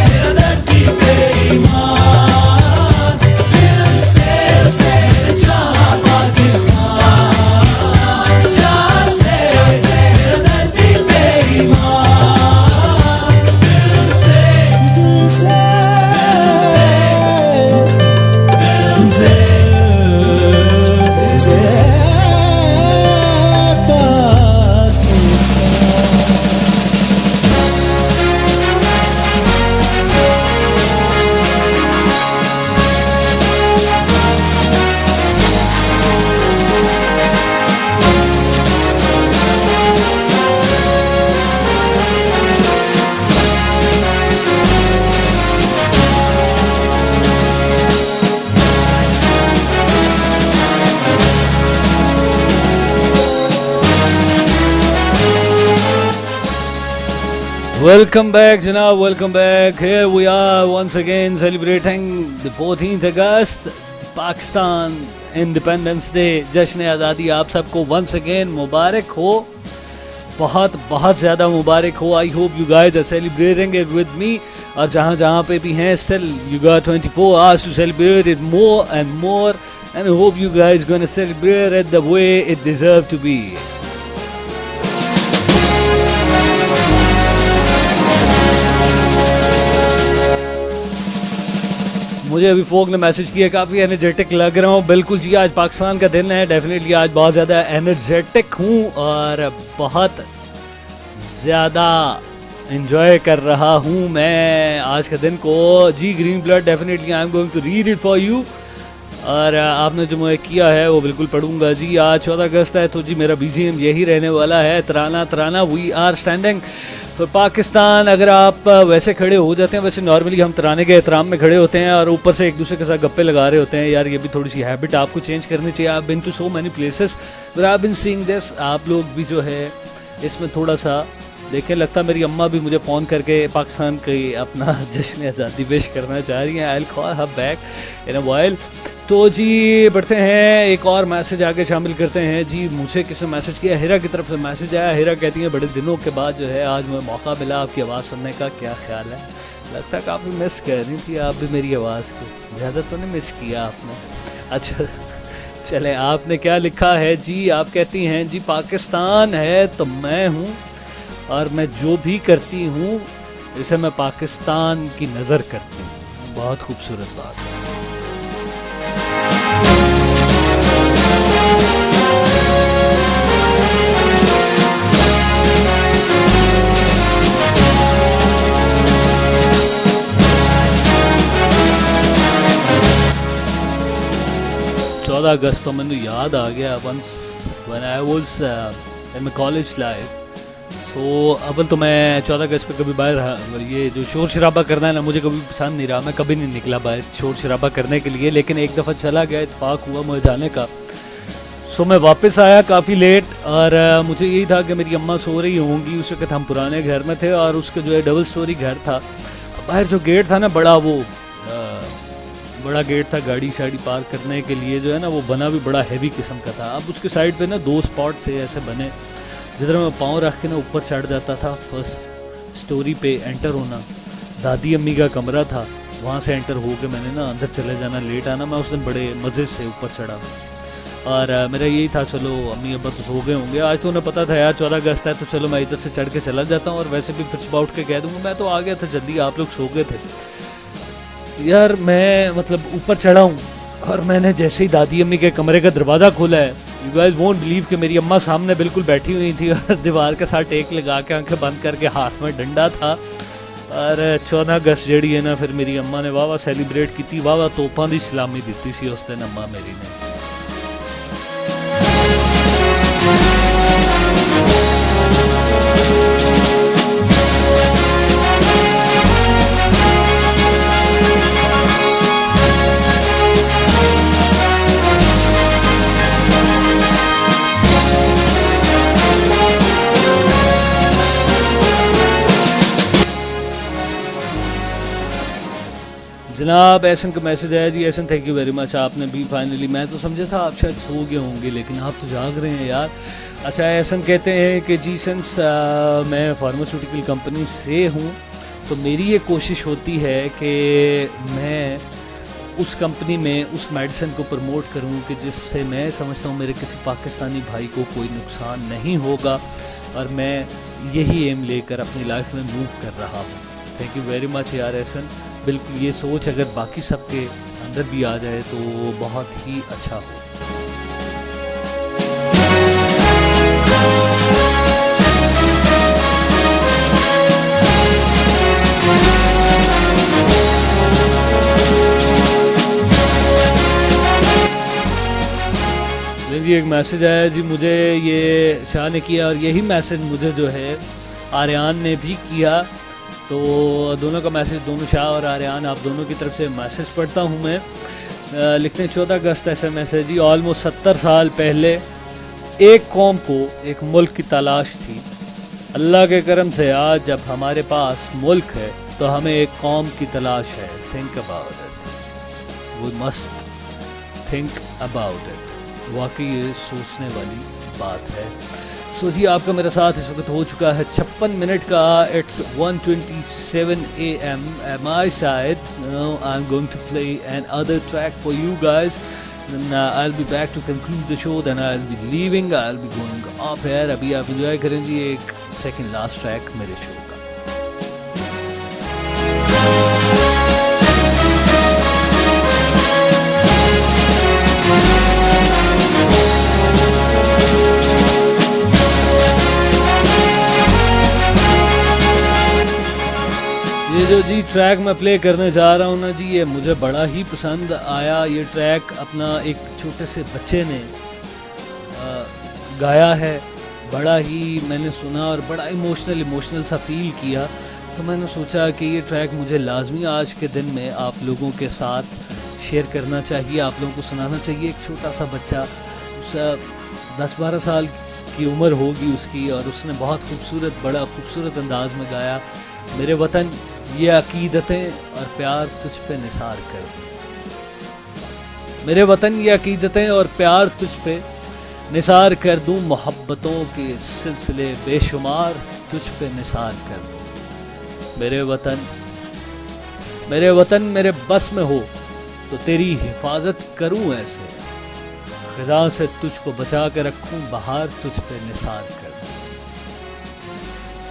मेरा धरती पे ईमान दिल से सहने चाहा पाकिस्तान जहाँ से मेरा धरती पे ईमान दिल से Welcome back, Janab. Welcome back. Here we are once again celebrating the 14th August, Pakistan Independence Day. जश्न आज़ादी आप सबको once again मुबारक हो. बहुत बहुत ज़्यादा मुबारक हो. I hope you guys are celebrating it with me. और जहाँ जहाँ पे भी हैं, still you got 24 hours to celebrate it more and more. And I hope you guys gonna celebrate it the way it deserves to be. मुझे अभी फोक ने message किया, काफ़ी एनर्जेटिक लग रहा हूँ. बिल्कुल जी, आज पाकिस्तान का दिन है. डेफिनेटली आज बहुत ज़्यादा एनर्जेटिक हूँ और बहुत ज़्यादा एंजॉय कर रहा हूँ मैं आज के दिन को. जी green blood, definitely I am going to read it for you. और आपने जो मुझे किया है वो बिल्कुल पढ़ूंगा जी. आज 14 अगस्त है तो जी मेरा बीजीएम यही रहने वाला है, तराना तराना we are standing for Pakistan. अगर आप वैसे खड़े हो जाते हैं, वैसे नॉर्मली हम तराने के एहतराम में खड़े होते हैं और ऊपर से एक दूसरे के साथ गप्पे लगा रहे होते हैं. यार ये भी थोड़ी सी हैबिट आपको चेंज करनी चाहिए. आप been to so many places but I been seeing this. आप लोग भी जो है इसमें थोड़ा सा देखें. लगता मेरी अम्मा भी मुझे फ़ोन करके पाकिस्तान की अपना जश्न आज़ादी पेश करना चाह रही हैं. I will call her back in a while. तो जी बढ़ते हैं, एक और मैसेज आगे शामिल करते हैं. जी मुझे किसी मैसेज किया, हिरा की तरफ से मैसेज आया. हिरा कहती है बड़े दिनों के बाद जो है आज मुझे मौका मिला आपकी आवाज़ सुनने का. क्या ख्याल है? लगता है काफ़ी मिस कर रही थी आप भी मेरी आवाज़ को. ज़्यादा तो नहीं मिस किया आपने? अच्छा चलें, आपने क्या लिखा है जी? आप कहती हैं जी पाकिस्तान है तो मैं हूँ और मैं जो भी करती हूँ इसे मैं पाकिस्तान की नज़र करती हूँ. बहुत खूबसूरत बात है. अगस्त तो मैंने याद आ गया once when I was in my college life. तो अब तो मैं 14 अगस्त पे कभी बाहर ये जो शोर शराबा करना है ना, मुझे कभी पसंद नहीं रहा. मैं कभी नहीं निकला बाहर शोर शराबा करने के लिए. लेकिन एक दफ़ा चला गया, इत्तेफाक हुआ मुझे जाने का. सो मैं वापस आया काफ़ी लेट और मुझे यही था कि मेरी अम्मा सो रही होंगी. उस वक्त हम पुराने घर में थे और उसका जो है डबल स्टोरी घर था. बाहर जो गेट था ना बड़ा, वो बड़ा गेट था गाड़ी शाड़ी पार्क करने के लिए, जो है ना वो बना भी बड़ा हैवी किस्म का था. अब उसके साइड पे ना 2 स्पॉट थे ऐसे बने जिधर मैं पाँव रख के ना ऊपर चढ़ जाता था. फर्स्ट स्टोरी पे एंटर होना, दादी अम्मी का कमरा था, वहाँ से एंटर हो के मैंने ना अंदर चले जाना, लेट आना. मैं उस दिन बड़े मज़े से ऊपर चढ़ा और मेरा यही था चलो अम्मी अब्बा तो सो गए होंगे. आज तो उन्हें पता था यार 14 अगस्त है तो चलो मैं इधर से चढ़ के चला जाता हूँ और वैसे भी फिर सुबह उठ के कह दूँगा मैं तो आ गया था जल्दी, आप लोग सो गए थे. यार मैं मतलब ऊपर चढ़ा हूँ और मैंने जैसे ही दादी अम्मी के कमरे का दरवाज़ा खोला है, यू गाइस वोंट बिलीव कि मेरी अम्मा सामने बिल्कुल बैठी हुई थी और दीवार के साथ टेक लगा के आंखें बंद करके हाथ में डंडा था। और 14 अगस्त जड़ी है ना, फिर मेरी अम्मा ने वाह सैलीब्रेट की, वाह तोपां दी सलामी दी सी उस दिन अम्मा मेरी ने। जनाब एहसन का मैसेज है जी। Ehsan thank you very much, आपने भी फाइनली, मैं तो समझा था आप शायद सो गए होंगे लेकिन आप तो जाग रहे हैं यार। अच्छा, एहसन कहते हैं कि जी सिंस मैं फार्मास्यूटिकल कंपनी से हूँ तो मेरी ये कोशिश होती है कि मैं उस कंपनी में उस मेडिसिन को प्रमोट करूँ कि जिससे मैं समझता हूँ मेरे किसी पाकिस्तानी भाई को कोई नुकसान नहीं होगा, और मैं यही एम लेकर अपनी लाइफ में मूव कर रहा हूँ। थैंक यू वेरी मच यार एहसन। बिल्कुल ये सोच अगर बाकी सबके अंदर भी आ जाए तो बहुत ही अच्छा हो। जी एक मैसेज आया जी मुझे, ये शाह ने किया और यही मैसेज मुझे जो है आर्यान ने भी किया। तो दोनों का मैसेज, दोनों शाह और आर्यान आप दोनों की तरफ से मैसेज पढ़ता हूँ मैं। लिखते हैं 14 अगस्त ऐसा मैसेज जी। ऑलमोस्ट 70 साल पहले एक कौम को एक मुल्क की तलाश थी। अल्लाह के करम से आज जब हमारे पास मुल्क है तो हमें एक कौम की तलाश है। Think about it, we must think about it. वाकई ये सोचने वाली बात है। सो जी आपका मेरे साथ इस वक्त हो चुका है 56 मिनट का। It's 1:27 AM at my side. Now I'm going to play another track for you guys. Then I'll be back to conclude the show. Then I'll be leaving. I'll be going off air. अभी आप enjoy करें जी एक second last track मेरे show का। ये जो जी track मैं play करने जा रहा हूँ ना जी, ये मुझे बड़ा ही पसंद आया। ये ट्रैक अपना एक छोटे से बच्चे ने गाया है। बड़ा ही मैंने सुना और बड़ा इमोशनल सा फील किया। तो मैंने सोचा कि ये ट्रैक मुझे लाजमी आज के दिन में आप लोगों के साथ शेयर करना चाहिए, आप लोगों को सुनाना चाहिए। एक छोटा सा बच्चा, 10-12 साल की उम्र होगी उसकी, और उसने बहुत बड़ा खूबसूरत अंदाज में गाया। मेरे वतन ये अकीदतें और प्यार तुझ पे निसार कर दूं। मेरे वतन ये अकीदतें और प्यार तुझ पे निसार कर दूं। मोहब्बतों के सिलसिले बेशुमार तुझ पे निसार कर दूं। मेरे वतन मेरे बस में हो तो तेरी हिफाजत करूं ऐसे। खिजा से तुझको बचा के रखूं, बहार तुझ पे निसार कर।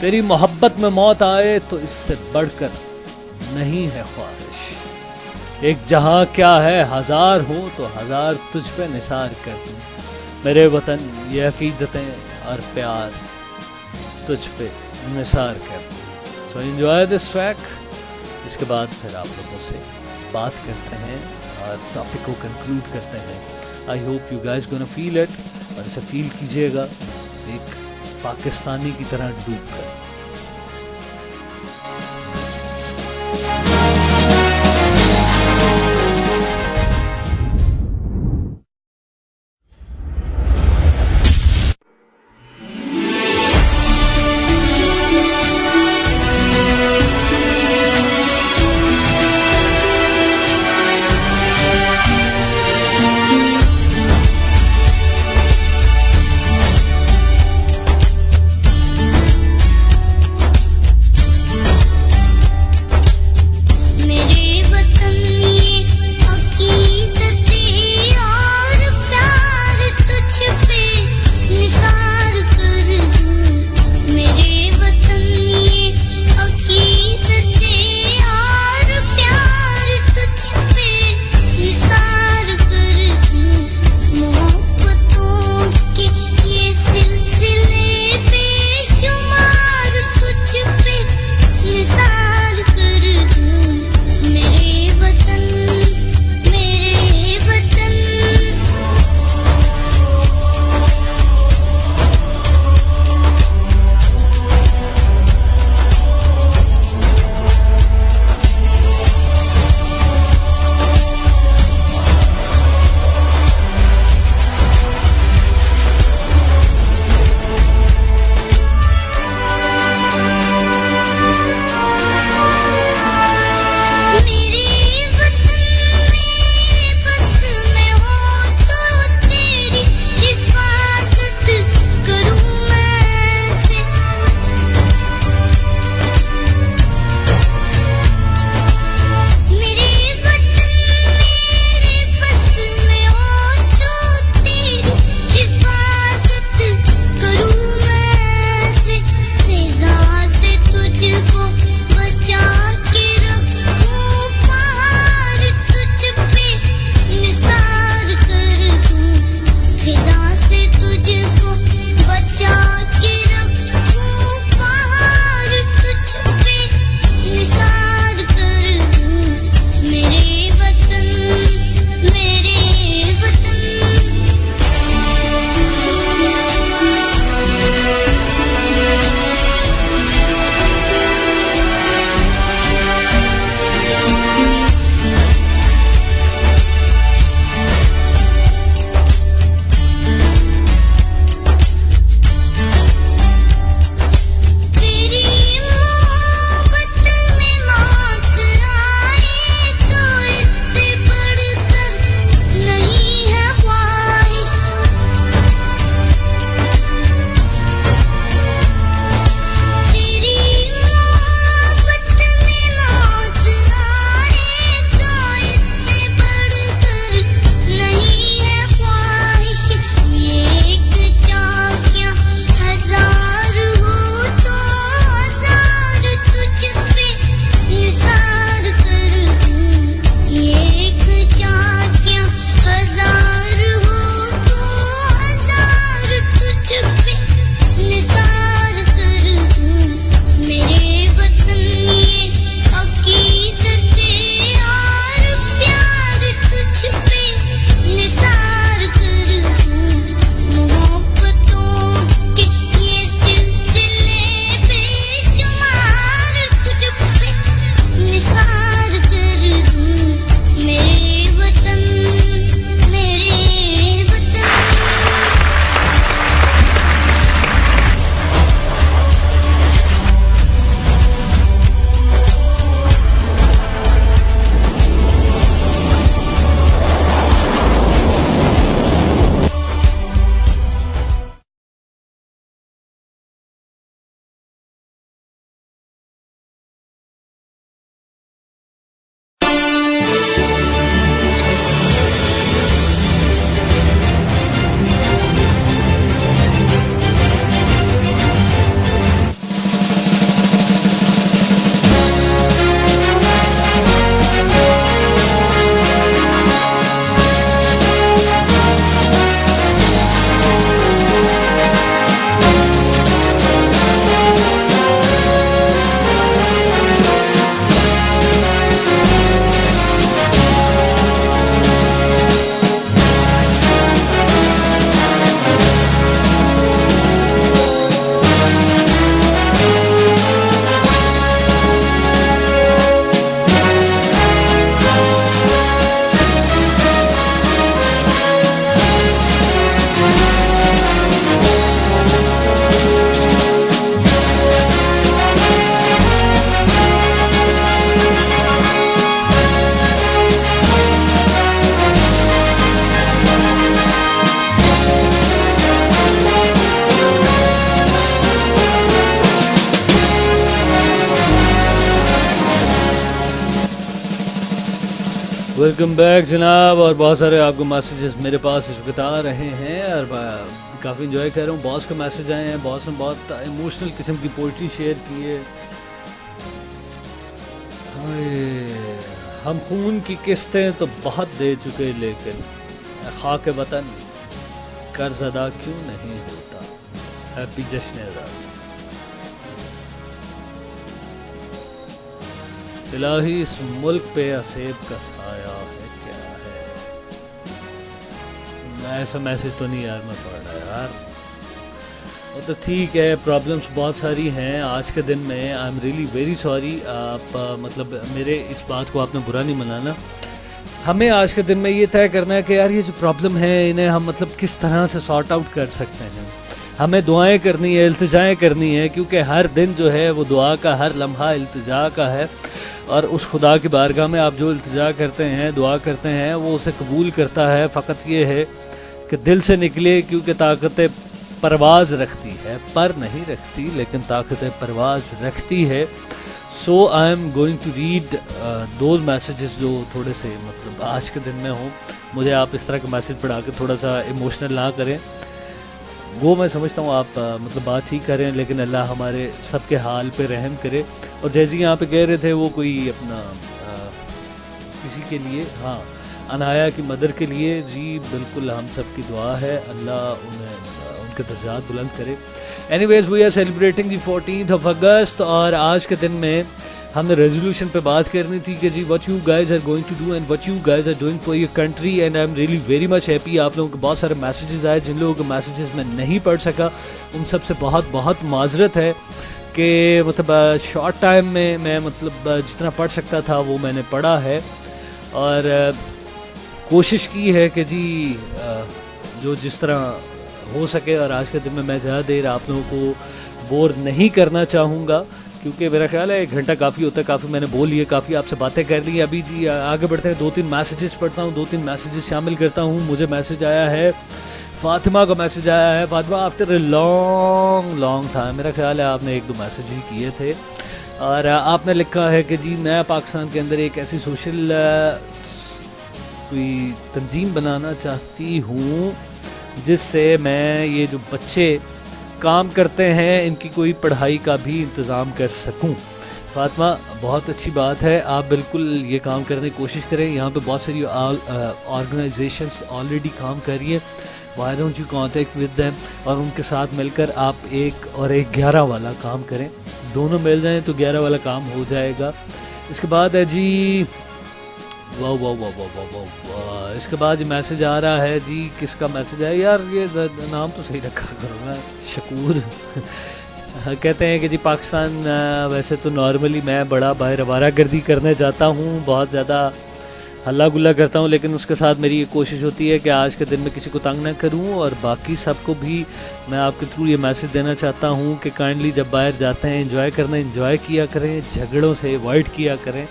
तेरी मोहब्बत में मौत आए तो इससे बढ़कर नहीं है ख्वाहिश। एक जहां क्या है हजार हो तो हजार तुझ पे निसार कर दूं। मेरे वतन ये अकीदतें और प्यार तुझ पे निसार कर दूं। सो एंजॉय दिस ट्रैक। इसके बाद फिर आप लोगों से बात करते हैं और टॉपिक को कंक्लूड करते हैं। I hope you guys gonna feel it, और इसे फील कीजिएगा एक पाकिस्तानी की तरह डूब कर। वेलकम बैक जनाब। और बहुत सारे आपको मैसेजेस मेरे पास बता रहे हैं और काफ़ी इंजॉय कर रहा हूँ। बॉस के मैसेज आए हैं, बॉस ने बहुत इमोशनल किस्म की पोइट्री शेयर की है। हम खून की किस्तें तो बहुत दे चुके, लेकिन खाक वतन कर्ज अदा क्यों नहीं होता। हैप्पी जश्न आज़ादी। इलाही इस मुल्क पे असेब का साया है क्या है। ऐसा मैसेज तो नहीं यार मैं पढ़ रहा यार। वो तो ठीक है, प्रॉब्लम्स बहुत सारी हैं आज के दिन में। आई एम रियली वेरी सॉरी। आप मतलब मेरे इस बात को आपने बुरा नहीं मनाना। हमें आज के दिन में ये तय करना है कि यार ये जो प्रॉब्लम है इन्हें हम मतलब किस तरह से सॉर्ट आउट कर सकते हैं। हमें दुआएं करनी है, इल्तिजाएं करनी है, क्योंकि हर दिन जो है वो दुआ का, हर लम्हा इल्तिजा का है। और उस खुदा की बारगाह में आप जो इल्तिजा करते हैं, दुआ करते हैं, वो उसे कबूल करता है। फ़कत ये है कि दिल से निकले, क्योंकि ताकत परवाज़ रखती है, पर नहीं रखती, लेकिन ताकत परवाज़ रखती है। So I am going to read those messages जो थोड़े से मतलब आज के दिन में हों। मुझे आप इस तरह के मैसेज पढ़ा के थोड़ा सा इमोशनल ना करें, वो मैं समझता हूँ आप मतलब बात ठीक करें, लेकिन अल्लाह हमारे सबके हाल पे रहम करे। और जैसे यहाँ पे कह रहे थे वो कोई अपना किसी के लिए, हाँ अनाया की मदर के लिए, जी बिल्कुल हम सब की दुआ है, अल्लाह उन्हें उनके दर्जात बुलंद करे। Anyways we are celebrating the 14th of August और आज के दिन में हमने रेजोल्यूशन पे बात करनी थी कि जी what you guys are going to do and what you guys are doing for your country. And I am really very much happy. आप लोगों के बहुत सारे मैसेजेस आए, जिन लोगों के मैसेजेस मैं नहीं पढ़ सका उन सब से बहुत बहुत माजरत है कि मतलब शॉर्ट टाइम में मैं मतलब जितना पढ़ सकता था वो मैंने पढ़ा है। और कोशिश की है कि जी जो जिस तरह हो सके। और आज के दिन में मैं ज़्यादा देर आप लोगों को बोर नहीं करना चाहूँगा, क्योंकि मेरा ख्याल है 1 घंटा काफ़ी होता है। काफ़ी मैंने बोल लिए, काफ़ी आपसे बातें कर ली। अभी जी आगे बढ़ते हैं, 2-3 मैसेजेस पढ़ता हूँ, 2-3 मैसेजेस शामिल करता हूँ। मुझे मैसेज आया है, फातिमा का मैसेज आया है। Fatima after a long time, मेरा ख्याल है आपने 1-2 मैसेज ही किए थे। और आपने लिखा है कि जी नया पाकिस्तान के अंदर एक ऐसी सोशल कोई तंजीम बनाना चाहती हूँ जिससे मैं ये जो बच्चे काम करते हैं इनकी कोई पढ़ाई का भी इंतज़ाम कर सकूं। फातिमा बहुत अच्छी बात है, आप बिल्कुल ये काम करने की कोशिश करें। यहाँ पे बहुत सारी ऑर्गेनाइजेशंस ऑलरेडी काम कर रही है। Why don't you contact with them, और उनके साथ मिलकर आप 1 और 1 11 वाला काम करें। दोनों मिल जाएं तो 11 वाला काम हो जाएगा। इसके बाद है जी वाह वाह वाह वाह वाह वाह वाह। इसके बाद मैसेज आ रहा है जी, किसका मैसेज है यार, ये नाम तो सही रखा करो ना, शकूर कहते हैं कि जी पाकिस्तान वैसे तो नॉर्मली मैं बड़ा बाहर आवारागर्दी करने जाता हूँ, बहुत ज़्यादा हल्ला गुल्ला करता हूँ, लेकिन उसके साथ मेरी ये कोशिश होती है कि आज के दिन में किसी को तंग ना करूँ। और बाकी सबको भी मैं आपके थ्रू ये मैसेज देना चाहता हूँ कि काइंडली जब बाहर जाते हैं एंजॉय करना, एंजॉय किया करें, झगड़ों से अवॉइड किया करें,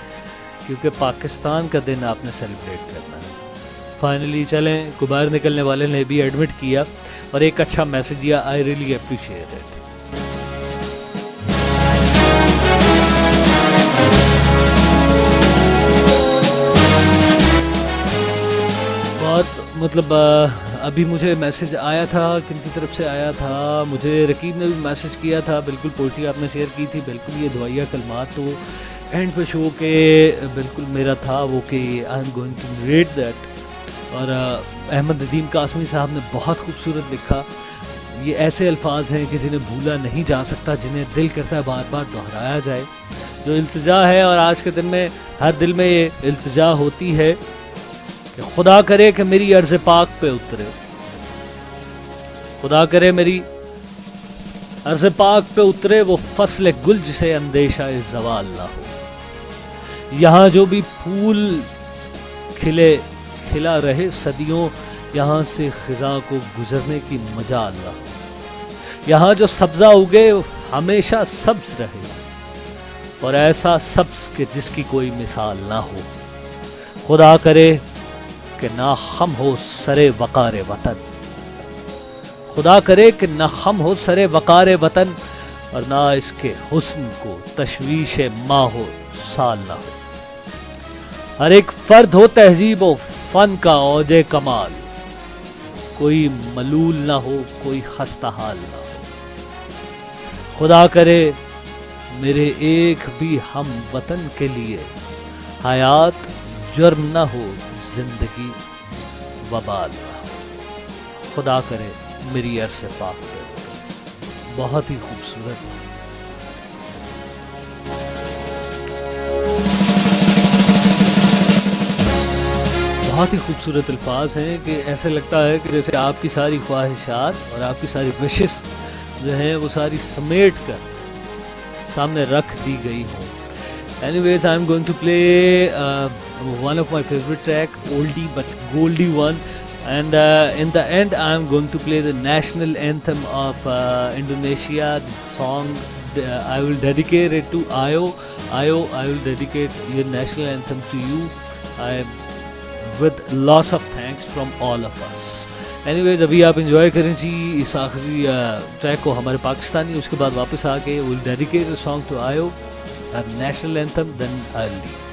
क्योंकि पाकिस्तान का दिन आपने सेलिब्रेट करना है। फाइनली चलें, को बाहर निकलने वाले ने भी एडमिट किया और एक अच्छा मैसेज दिया, आई रियली अप्रिशिएट इट। बहुत मतलब अभी मुझे मैसेज आया था, किन की तरफ से आया था, मुझे रकीब ने भी मैसेज किया था। बिल्कुल पोइट्री आपने शेयर की थी, बिल्कुल ये दुआया कलमात तो एंड पे शो के बिल्कुल मेरा था वो कि I am going to read that. और अहमद नदीम कासमी साहब ने बहुत खूबसूरत लिखा, ये ऐसे अल्फाज हैं कि जिन्हें भूला नहीं जा सकता, जिन्हें दिल करता है बार बार दोहराया जाए। जो इल्तिजा है, और आज के दिन में हर दिल में ये इल्तिजा होती है कि खुदा करे कि मेरी अर्ज़ पाक पे उतरे, खुदा करे मेरी अर्ज़ पाक पे उतरे वो फसल गुल जिसे अंदेशा ज़वाल ना हो। यहाँ जो भी फूल खिला रहे सदियों, यहाँ से खिज़ा को गुजरने की मजाल ना हो। यहाँ जो सब्ज़ा उगे हमेशा सब्ज़ रहे, और ऐसा सब्ज़ के जिसकी कोई मिसाल ना हो। खुदा करे कि ना खम हो सरे वक़ार वतन, खुदा करे कि ना खम हो सरे वक़ार वतन, और ना इसके हुस्न को तशवीश माह हो साल ना हो। हर एक फर्द हो तहजीब व फन का औजे कमाल, कोई मलूल ना हो, कोई खस्ता हाल ना हो। खुदा करे मेरे एक भी हम वतन के लिए हयात जुर्म ना हो, जिंदगी वबाल ना हो। खुदा करे मेरी अरसे पाक पे। बहुत ही खूबसूरत, बहुत ही खूबसूरत अल्फाज हैं कि ऐसे लगता है कि जैसे आपकी सारी ख्वाहिशात और आपकी सारी विशेस जो हैं वो सारी समेट कर सामने रख दी गई हों। Anyways, I'm going to play one of my favorite track, oldie but goldie one, and in the end I'm going to play the national anthem of Indonesia. The song I will dedicate it to Ayo. Ayo, I will dedicate your national anthem to you. With lots of thanks from all of us. Anyways, अभी आप enjoy करें जी इस आखिरी track को हमारे पाकिस्तानी, उसके बाद वापस आके we'll dedicate the song to Ayo, our national anthem, then I'll leave.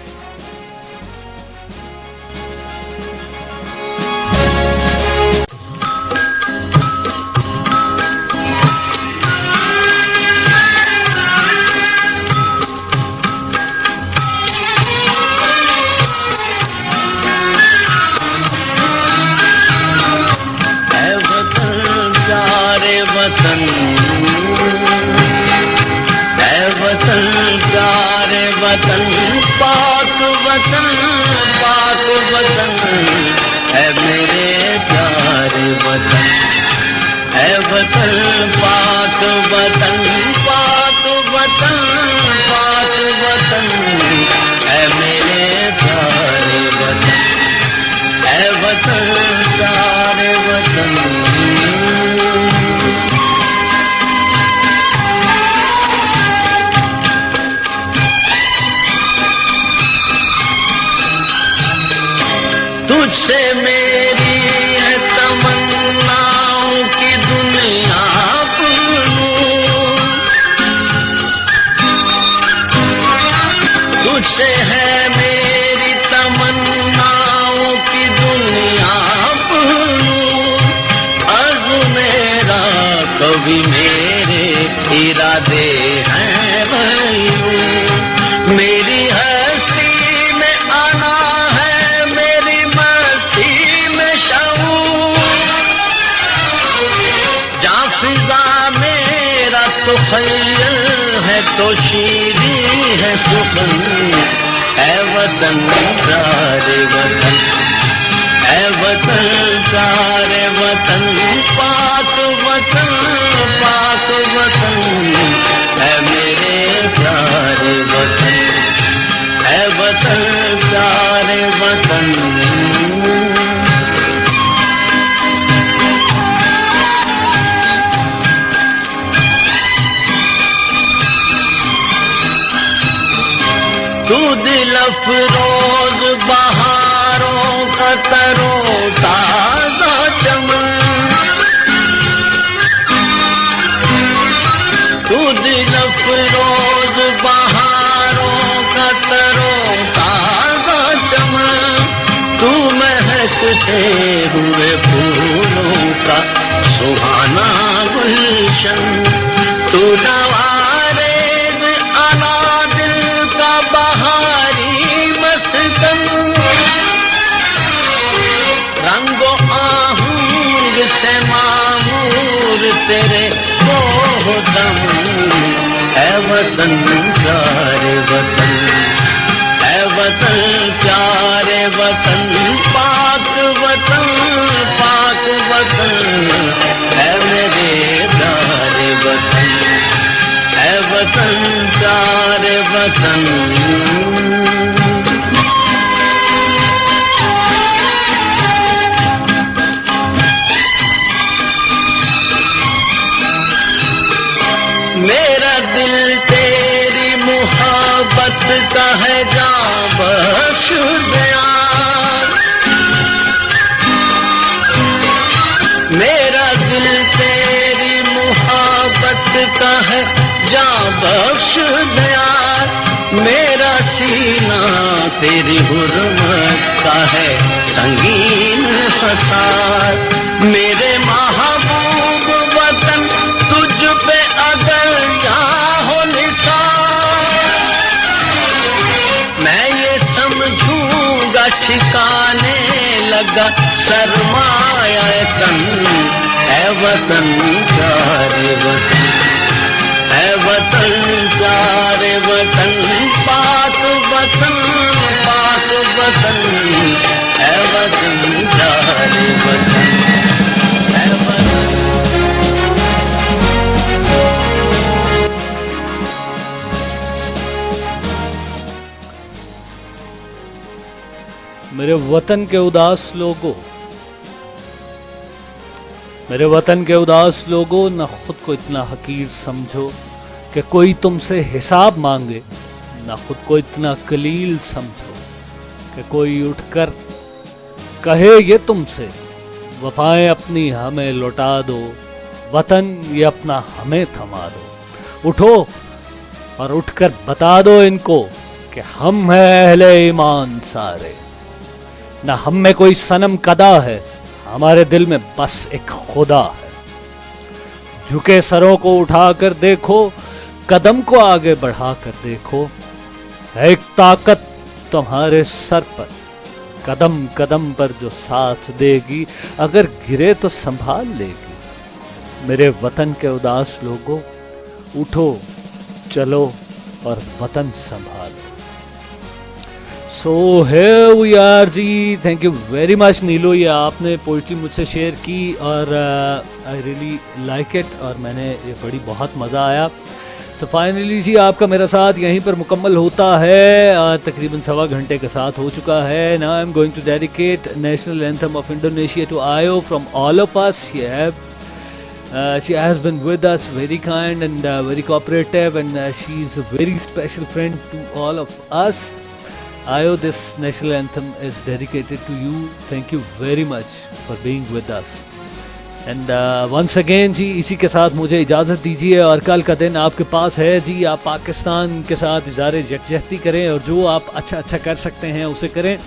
वतन पाक वतन है मेरे प्यारे वतन, है वतन पाक वतन है मेरे प्यारे वतन, है वतन प्यारे वतन। तुझसे मेरी है तमन्नाओं की दुनिया पूरूं, तुझसे है मेरी तमन्नाओं की दुनिया पूरूं। अर्ज़ मेरा कभी मेरे इरादे हैं वही, मेरी हस्ती में आना तो खैल है तो शीरी है सुखन, है वतन प्यारे वतन, है वतन प्यारे वतन पाक वतन है मेरे प्यारे वतन, है वतन प्यारे वतन। तू दिल अफरोज बहारों का तरोताजा चमन, तू दिल अफरोज बहारों का तरोताजा चमन, तू महकते हुए फूलों का सुहाना गुलशन, तू नवारेज अनादिल का बहारी मस्कन, रंगो आहूंग से मामूर तेरे मोहतम, है वतन प्यारे वतन, है वतन प्यारे वतन पाक वतन है मेरे प्यारे वतन, है वतन प्यारे वतन। मेरा दिल तेरी मोहब्बत का है जान बख्श गया, मेरा दिल तेरी मोहब्बत का है जान बख्श गया, मेरा सीना तेरी हुर्मत का है संगीन हसार। मेरे महबूब वतन तुझ पे अगर यहाँ हो निसार, मैं ये समझूंगा ठिकाने लगा सरमाया तन। है वतन प्यारे वतन, है वतन प्यारे वतन, पाक वतन, पाक वतन, है वतन प्यारे वतन, है वतन। मेरे वतन के उदास लोगों, मेरे वतन के उदास लोगों, न खुद को इतना हकीर समझो कि कोई तुमसे हिसाब मांगे, न खुद को इतना कलील समझो कि कोई उठकर कहे ये तुमसे वफाएं अपनी हमें लौटा दो, वतन ये अपना हमें थमा दो। उठो और उठकर बता दो इनको कि हम हैं अहले ईमान सारे, न हम में कोई सनम कदा है, हमारे दिल में बस एक खुदा है। झुके सरों को उठाकर देखो, कदम को आगे बढ़ाकर देखो, है एक ताकत तुम्हारे सर पर, कदम कदम पर जो साथ देगी, अगर गिरे तो संभाल लेगी। मेरे वतन के उदास लोगों, उठो चलो और वतन संभालो। सो here we are जी, thank you very much Neelo, ये आपने पोइट्री मुझसे शेयर की और आई रियली लाइक इट और मैंने ये पढ़ी, बहुत मज़ा आया। तो फाइनली जी आपका मेरा साथ यहीं पर मुकम्मल होता है, तकरीबन 1.25 घंटे के साथ हो चुका है। Now I am going to dedicate national anthem of Indonesia to Ayo from all of us. She has been with us, very kind and very cooperative, and she is a very special friend to all of us. Ayo, this national anthem is dedicated to you. Thank you very much for being with us. And once again जी, इसी के साथ मुझे इजाज़त दीजिए और कल का दिन आपके पास है जी। आप पाकिस्तान के साथ इज़हार यकजहती करें और जो आप अच्छा अच्छा कर सकते हैं उसे करें।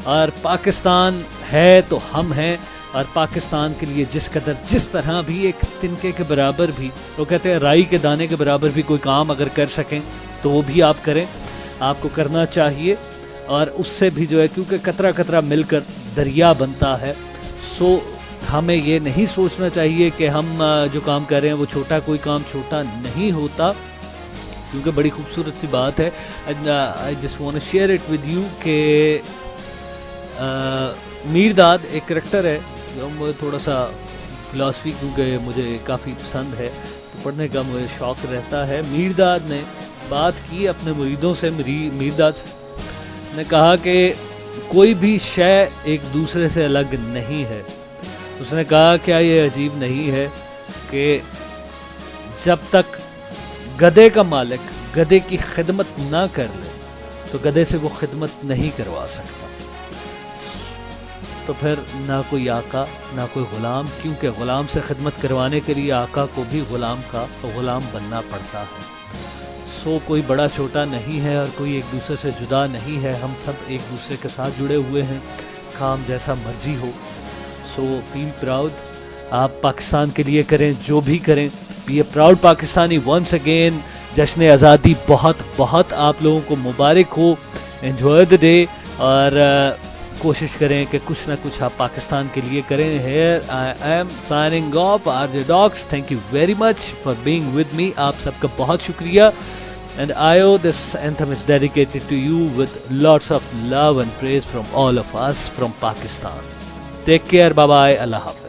और पाकिस्तान है तो हम हैं, और पाकिस्तान के लिए जिस तरह भी एक तिनके के बराबर भी, वो कहते हैं राई के दाने के बराबर भी कोई काम अगर कर सकें तो वो भी आप करें, आपको करना चाहिए। और उससे भी जो है, क्योंकि कतरा कतरा मिलकर दरिया बनता है, सो हमें ये नहीं सोचना चाहिए कि हम जो काम कर रहे हैं वो छोटा, कोई काम छोटा नहीं होता, क्योंकि बड़ी खूबसूरत सी बात है। And I just want to share it with you कि मीरदाद एक करैक्टर है जो मुझे थोड़ा सा फ़िलासफ़ी, क्योंकि मुझे काफ़ी पसंद है तो पढ़ने का मुझे शौक़ रहता है। मीरदाद ने बात की अपने मुरीदों से, मीरदाद ने कहा कि कोई भी शय एक दूसरे से अलग नहीं है। उसने कहा क्या ये अजीब नहीं है कि जब तक गधे का मालिक गधे की खिदमत ना कर ले तो गधे से वो खिदमत नहीं करवा सकता। तो फिर ना कोई आका ना कोई ग़ुलाम, क्योंकि ग़ुलाम से खिदमत करवाने के लिए आका को भी ग़ुलाम का ग़ुलाम बनना पड़ता है। सो कोई बड़ा छोटा नहीं है और कोई एक दूसरे से जुदा नहीं है, हम सब एक दूसरे के साथ जुड़े हुए हैं, काम जैसा मर्जी हो। सो फील प्राउड, आप पाकिस्तान के लिए करें जो भी करें, be a proud Pakistani once again. जश्न आज़ादी बहुत बहुत आप लोगों को मुबारक हो, एंजॉय द डे, और कोशिश करें कि कुछ ना कुछ आप पाकिस्तान के लिए करें। Here I am signing off, RJ Docs, thank you very much for being with me, आप सबका बहुत शुक्रिया। And Ayo, this anthem is dedicated to you with lots of love and praise from all of us from Pakistan. Take care, bye bye, Allah Hafiz.